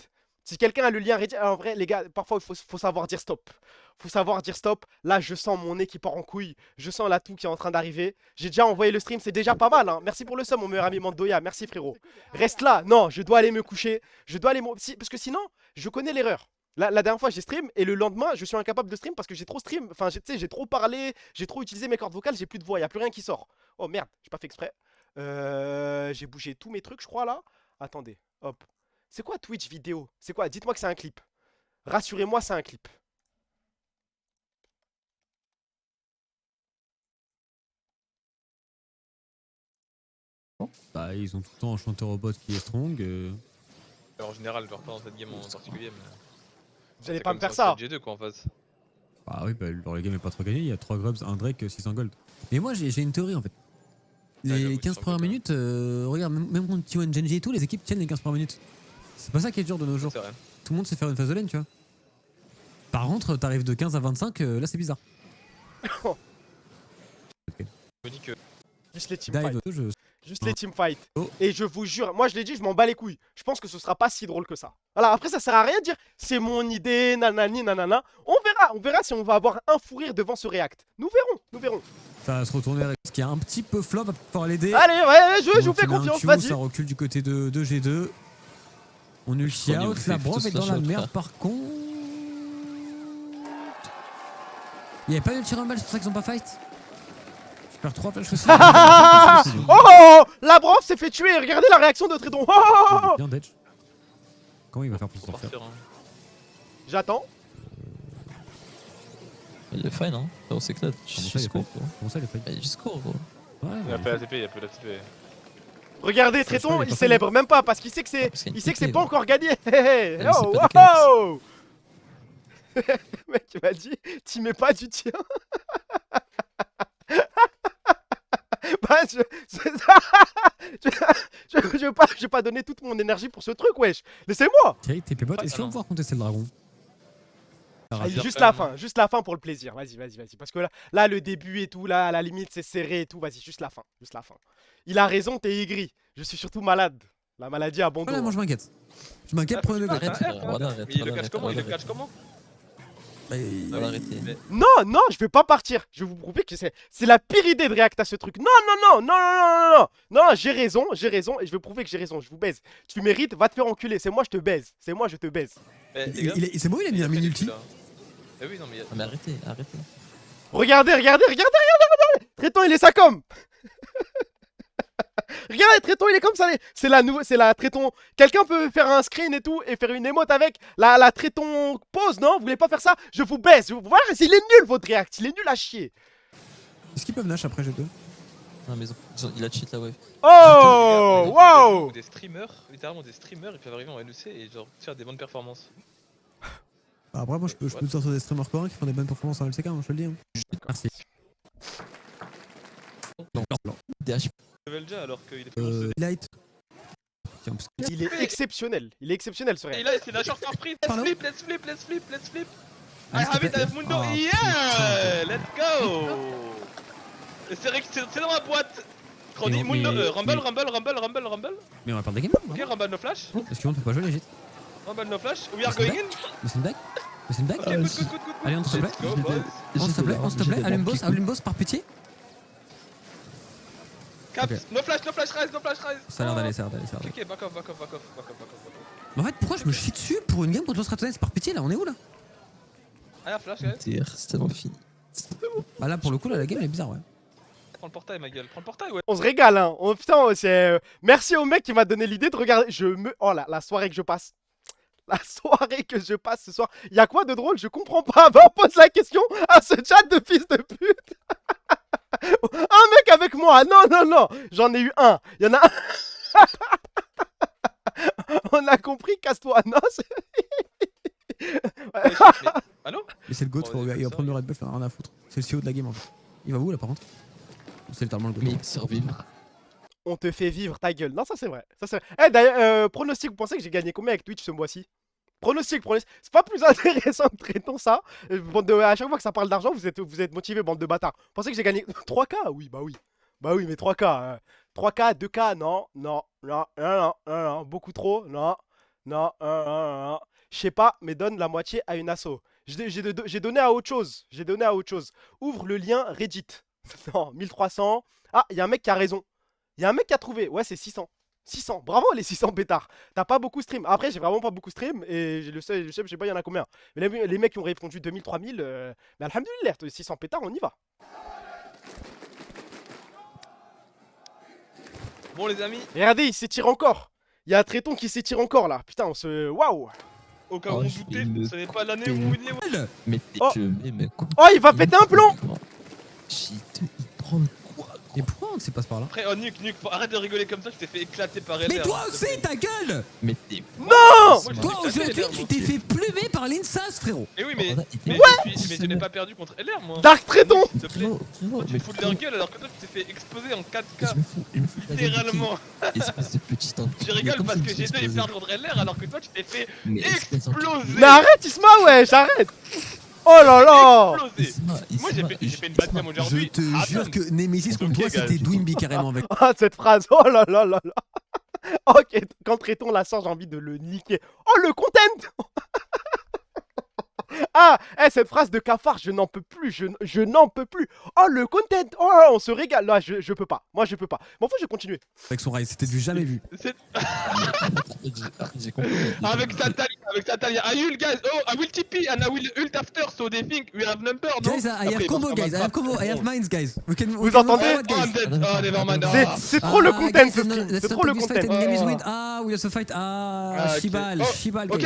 Si quelqu'un a le lien Reddit, alors, en vrai les gars, parfois il faut savoir dire stop. Faut savoir dire stop. Là je sens mon nez qui part en couille. Je sens la toux qui est en train d'arriver. J'ai déjà envoyé le stream, c'est déjà pas mal hein. Merci pour le sub mon meilleur ami Mandoya. Merci frérot. Reste là. Non, je dois aller me coucher. Je dois aller parce que sinon, je connais l'erreur. La dernière fois j'ai stream et le lendemain je suis incapable de stream parce que j'ai trop stream. Enfin j'ai trop parlé, j'ai trop utilisé mes cordes vocales, j'ai plus de voix, y a plus rien qui sort. Oh merde, j'ai pas fait exprès. J'ai bougé tous mes trucs je crois là. Attendez, hop. C'est quoi Twitch vidéo? C'est quoi? Dites-moi que c'est un clip. Rassurez-moi, c'est un clip. Bah, ils ont tout le temps un chanteur robot qui est strong. En général, genre pas dans cette game en particulier. Mais... Vous allez pas me faire ça. G2 quoi en face. Bah oui, bah leur game est pas trop gagné. Il y a 3 grubs, 1 Drake, 600 gold. Mais moi j'ai une théorie en fait. Les 15 premières minutes, regarde, même contre T1 Genji et tout, les équipes tiennent les 15 premières minutes. C'est pas ça qui est dur de nos jours. Tout le monde sait faire une phase de lane, tu vois. Par contre, t'arrives de 15 à 25, là c'est bizarre. Je me dis que... Juste les teamfights. Juste les teamfights. Et je vous jure, moi je l'ai dit, je m'en bats les couilles. Je pense que ce sera pas si drôle que ça. Alors après, ça sert à rien de dire c'est mon idée, nanani, nanana. On verra si on va avoir un fou rire devant ce react. Nous verrons. Ça va se retourner avec ce qui est un petit peu flop, va pouvoir l'aider. Allez, ouais, je vous fais confiance, vas-y. Ça recule du côté de G2. On ulti out, la Brov est dans la merde par contre. Il n'y avait pas de tir rumble, c'est pour ça qu'ils ont pas fight. Je perds 3 flashs aussi. Oh, la Brov s'est fait tuer, regardez la réaction de Tréton. Oh, bien Dodge. Comment il va faire pour s'en faire? J'attends. Il est fine hein, on s'éclate. Comment ça il est fine? Il juste court gros. Il a pas l'ATP, il a plus l'ATP. Regardez, Tréton, il célèbre même pas parce qu'il sait que c'est pas encore gagné. Oh, wow. Le mec il m'a dit, t'y mets pas du tien. Bah, je vais pas donner toute mon énergie pour ce truc, wesh. Laissez-moi. Thierry, TP bot, est-ce qu'on va pouvoir contester le dragon? Juste la fin pour le plaisir. Vas-y. Parce que là, le début et tout, là, à la limite, c'est serré et tout. Vas-y, juste la fin. Il a raison, t'es aigri. Je suis surtout malade. La maladie a bon dos. Voilà, moi je m'inquiète. Je m'inquiète pour le Arrête, il le catch comment? Non, je vais pas partir. Je vais vous prouver que c'est la pire idée de react à ce truc. Non, j'ai raison et je vais prouver que j'ai raison. Je vous baise. Tu mérites, va te faire enculer. C'est moi, je te baise. C'est moi, je te baise. C'est bon, il a mis un mini ulti. Eh oui, non, mais arrêtez. Regardez. Tréton, il est ça comme. Regardez, Tréton, il est comme ça. C'est la Tréton. Quelqu'un peut faire un screen et tout et faire une émote avec la Tréton pause, non? Vous voulez pas faire ça? Je vous baise. Voilà, il est nul votre react. Il est nul à chier. Est-ce qu'ils peuvent nash après G2? Non, mais il a cheat la wave. Oh, wow. Des streamers, littéralement des streamers, ils peuvent arriver en LEC et genre faire des bonnes performances. Bah après, moi je peux te sortir des streamers coréens qui font des bonnes performances en LCK, hein, je te le dis. Hein. Merci. DH. Level déjà alors qu'il est plus Light. Il est exceptionnel. Ce réact. Et là, c'est la short surprise. Let's flip. I have it, I have Mundo. Yeah, let's go. C'est dans ma boîte. Crony, Mundo, Rumble. Mais on va parler de game. Ok, Rumble no flash. Est-ce qu'on peut pas jouer legit? Rumble no flash. We are going in. Mais c'est une blague? Mais c'est une blague. Ok, good. Allez, on s'il te plaît. Let's go, boys. On s'il te plaît. Allume boss par pitié. Caps, Ok. no flash rise. Ça a l'air d'aller. Ok, back off. Mais en fait, pourquoi je me chie dessus pour une game contre Strattonès par pitié là? On est où là? Ah, flash, guys. C'est tellement fini. Bah là, pour le coup, là, la game elle est bizarre, ouais. Prends le portail, ma gueule. Prends le portail, ouais. On se régale, hein. Putain, c'est. Merci au mec qui m'a donné l'idée de regarder. Oh là, la soirée que je passe. La soirée que je passe ce soir. Y'a quoi de drôle? Je comprends pas. Va, pose la question à ce chat de fils de pute. Un mec avec moi. Non. J'en ai eu un. Il y en a un. On a compris, casse-toi. Non, Allô? Mais c'est le GOAT, il va prendre le Red Buff, il en a rien à foutre. C'est le CEO de la game en fait. Il va où là par contre? C'est littéralement le GOAT. Mais survivre. On te fait vivre, ta gueule. Non, ça c'est vrai. Eh, d'ailleurs, pronostic, vous pensez que j'ai gagné combien avec Twitch ce mois-ci? Pronostic. C'est pas plus intéressant que traitons ça. À chaque fois que ça parle d'argent, vous êtes motivés, bande de bâtards. Vous pensez que j'ai gagné 3K? Oui, bah oui. Bah oui, mais 3K. 3K, 2K, non. Beaucoup trop, non. Je sais pas, mais donne la moitié à une asso. J'ai donné à autre chose. Ouvre le lien Reddit. Non, 1300. Ah, il y a un mec qui a raison. Il y a un mec qui a trouvé. Ouais, c'est 600. 600. Bravo les 600 pétards. T'as pas beaucoup stream. Après, j'ai vraiment pas beaucoup stream. Et je sais pas, il y en a combien. Mais les mecs qui ont répondu 2000, 3000. Mais alhamdoulilah, 600 pétards, on y va. Bon, les amis. Regardez, il s'étire encore. Il y a un traiton qui s'étire encore là. Putain, on se. Waouh. Au cas où on doutait, ce n'est pas l'année où on win les Worlds. Mais Oh. mais quoi? Oh, il va péter un plomb. Il prend quoi? Et pourquoi on ne passe par là? Après, oh, Nuke, arrête de rigoler comme ça, je t'ai fait éclater par LR. Mais toi aussi, ta gueule! Mais t'es. Non! Toi aujourd'hui, tu t'es fait plumer par l'Insas, frérot! Mais oui, mais je n'ai pas perdu contre LR, moi. Dark Traiton! S'il te plaît. Tu te fous de leur gueule alors que toi, tu t'es fait exploser en 4K. Littéralement. Espèce de petit temps. Tu rigoles parce que j'ai deux perdre contre LR alors que toi, tu t'es fait exploser. Mais arrête, Isma, wesh, arrête! Oh là là! Moi j'ai fait une bad game aujourd'hui. Je te jure que Nemesis contre toi c'était Dwinby carrément avec. Ah cette phrase, oh là là là là! Ok, quand Traiton la sort, j'ai envie de le niquer. Oh le content! Ah, cette phrase de cafard, je n'en peux plus, je n'en peux plus. Oh le content, oh on se régale. Là, je peux pas, moi je peux pas. Bon, faut que je continue. Avec son rail, c'était du jamais vu. Avec Satalia, I will guys, oh I will TP and I will ult after, so they think we have number, no? Guys, I have combo, guys, I have combo, I have mines, guys. Vous entendez? Oh, nevermind. C'est trop le content, ce stream, c'est trop le content. Ah, we also fight, Shibal, Shibal, ok, I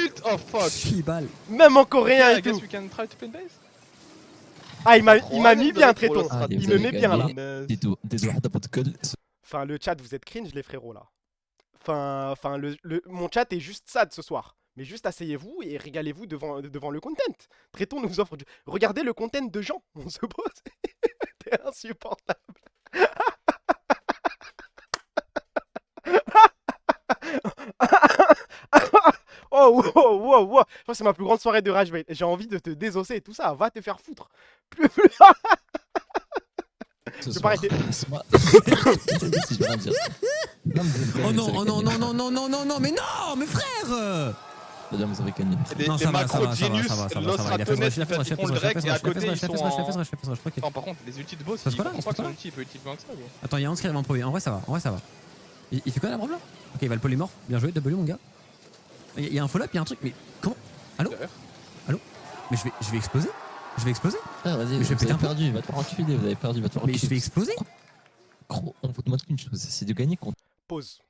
ult, oh fuck. Shibal. Même en coréen et I guess tout. we can try to pin base. Ah, il m'a mis bien, Traiton. Il me met bien là. Enfin, le chat, vous êtes cringe, les frérots là. Enfin, mon chat est juste sad ce soir. Mais juste asseyez-vous et régalez-vous devant le content. Traiton nous offre du... Regardez le content de Jean. On se pose. T'es insupportable. Oh, wow. Je pense que c'est ma plus grande soirée de rage bait. J'ai envie de te désosser et tout ça. Va te faire foutre. Plus. Je vais pas arrêter. Oh non, mais non, mes frères! Madame, vous avez gagné. Non, ça va, ça va. Non, par contre, les ultis de boss, ils font pas que son ulti peut être plus loin que ça. Attends, il y a un qui arrive en premier. En vrai, ça va. Il fait quoi la brave là? Ok, il va le polymorph. Bien joué, W, mon gars. Il y a un follow-up, il y a un truc, mais comment? Allô? Mais je vais exploser. Ah, vas-y, vous avez perdu, va te faire enculer, vous avez perdu, va te faire enculer. Mais je vais exploser. Gros, on vous demande qu'une chose, c'est de gagner contre. Pause.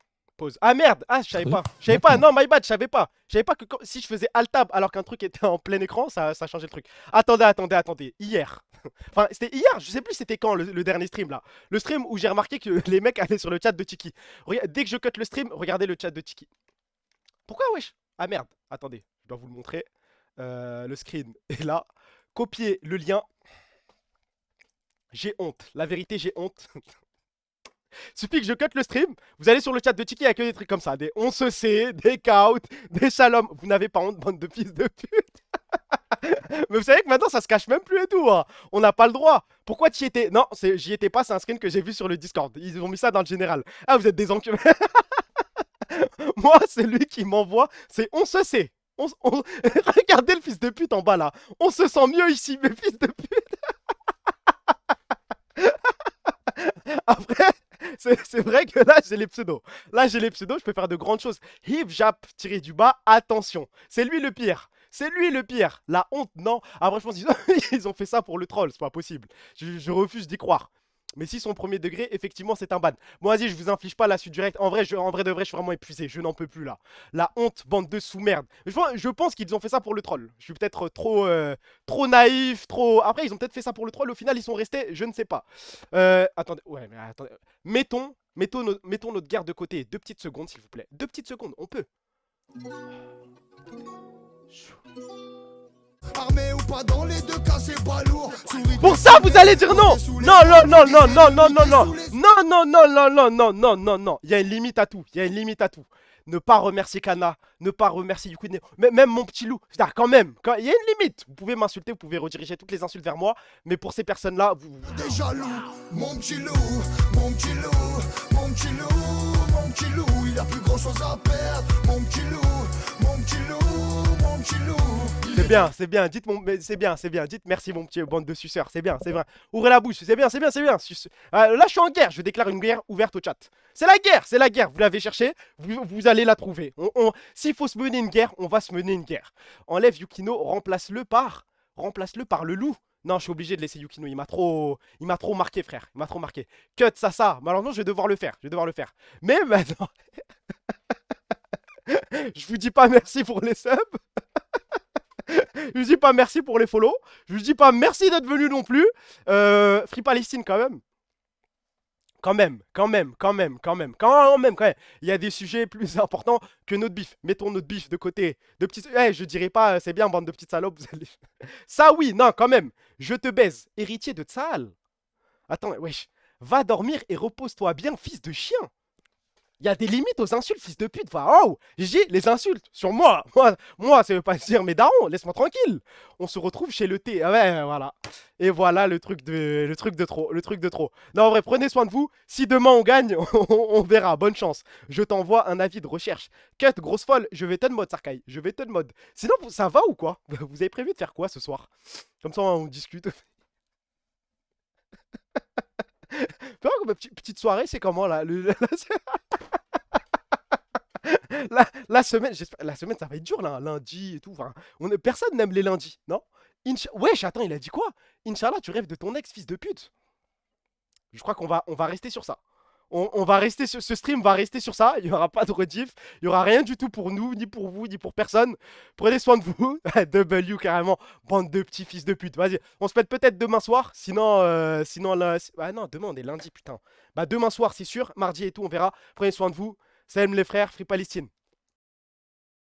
Ah merde, je savais pas, non, my bad, je savais pas que si je faisais alt-tab alors qu'un truc était en plein écran, ça changeait le truc. Attendez, hier. Enfin, c'était hier, je sais plus c'était quand le dernier stream là. Le stream où j'ai remarqué que les mecs allaient sur le chat de Tiki. Dès que je cut le stream, regardez le chat de Tiki. Pourquoi wesh? Ah merde, attendez, je dois vous le montrer. Le screen est là. Copiez le lien. J'ai honte, la vérité j'ai honte. Suffit que je cut le stream, vous allez sur le chat de Tiki, il n'y a que des trucs comme ça. Des on se sait, des caout, des shalom. Vous n'avez pas honte, bande de fils de pute. Mais vous savez que maintenant ça se cache même plus et tout. Hein. On n'a pas le droit. Pourquoi tu y étais? Non, j'y étais pas, c'est un screen que j'ai vu sur le Discord. Ils ont mis ça dans le général. Ah, vous êtes des enculés. Moi, c'est lui qui m'envoie. C'est on se sait. Regardez le fils de pute en bas là. On se sent mieux ici, mes fils de pute. Après, c'est vrai que là, j'ai les pseudos. Là, j'ai les pseudos, je peux faire de grandes choses. Hip Jap tiré du bas, attention. C'est lui le pire. C'est lui le pire. La honte, non. Après, je pense qu'ils ont fait ça pour le troll. C'est pas possible. Je refuse d'y croire. Mais si son premier degré, effectivement, c'est un ban. Bon, vas-y, je vous inflige pas la suite directe. En vrai de vrai, je suis vraiment épuisé. Je n'en peux plus là. La honte, bande de sous-merde. Je pense qu'ils ont fait ça pour le troll. Je suis peut-être trop naïf, trop. Après, ils ont peut-être fait ça pour le troll. Au final, ils sont restés. Je ne sais pas. Attendez. Ouais, mais attendez. Mettons notre guerre de côté. 2 petites secondes, s'il vous plaît. 2 petites secondes, on peut. Armé ou pas, dans les deux cas c'est pas lourd. Pour ça vous allez dire non. Non. Non. Il y a une limite à tout. Ne pas remercier Kana, ne pas remercier Yukino, même mon petit loup. Quand même, il y a une limite. Vous pouvez m'insulter, vous pouvez rediriger toutes les insultes vers moi, mais pour ces personnes-là, vous... Des jaloux, mon petit loup, mon petit loup, mon petit loup, mon petit loup, il a plus grand chose à perdre. Mon petit loup, mon petit loup, mon petit loup. C'est bien, dites dites merci mon petit bande de suceurs, c'est bien, c'est vrai. Ouvrez la bouche, c'est bien. Là je suis en guerre, je déclare une guerre ouverte au chat. C'est la guerre, vous l'avez cherché, vous allez la trouver. S'il faut se mener une guerre, on va se mener une guerre. Enlève Yukino, remplace-le par le loup. Non, je suis obligé de laisser Yukino, il m'a trop marqué frère, il m'a trop marqué. Cut ça, malheureusement je vais devoir le faire, Mais maintenant, je vous dis pas merci pour les subs. Je vous dis pas merci pour les follow. Je vous dis pas merci d'être venu non plus. Free Palestine quand même. Quand même. Il y a des sujets plus importants que notre bif. Mettons notre bif de côté. Je dirais pas, c'est bien, bande de petites salopes. Vous allez... Ça oui, non, quand même. Je te baise. Héritier de Tsahal. Attends, wesh. Va dormir et repose-toi bien, fils de chien. Il y a des limites aux insultes, fils de pute. Oh, j'ai les insultes sur moi. Moi, ça veut pas dire mes darons, laisse-moi tranquille. On se retrouve chez le thé. Ah ouais, voilà. Et voilà le truc de trop. Non, en vrai, prenez soin de vous. Si demain on gagne, on verra. Bonne chance. Je t'envoie un avis de recherche. Cut, grosse folle, je vais te mode, Sarkai. Je vais te mode. Sinon, ça va ou quoi? Vous avez prévu de faire quoi ce soir? Comme ça, on discute. Petite soirée, c'est comment là? La semaine, ça va être dur là, lundi et tout. Enfin, personne n'aime les lundis, non? Wesh, attends, il a dit quoi? Inch'Allah, tu rêves de ton ex, fils de pute. Je crois qu'on va rester sur ça. On va rester sur ce stream, va rester sur ça. Il n'y aura pas de rediff. Il n'y aura rien du tout pour nous, ni pour vous, ni pour personne. Prenez soin de vous. W carrément. Bande de petits fils de pute. Vas-y, on se pète peut-être demain soir. Sinon là. Ah non, demain on est lundi, putain. Bah demain soir, c'est sûr. Mardi et tout, on verra. Prenez soin de vous. Salam les frères, Free Palestine.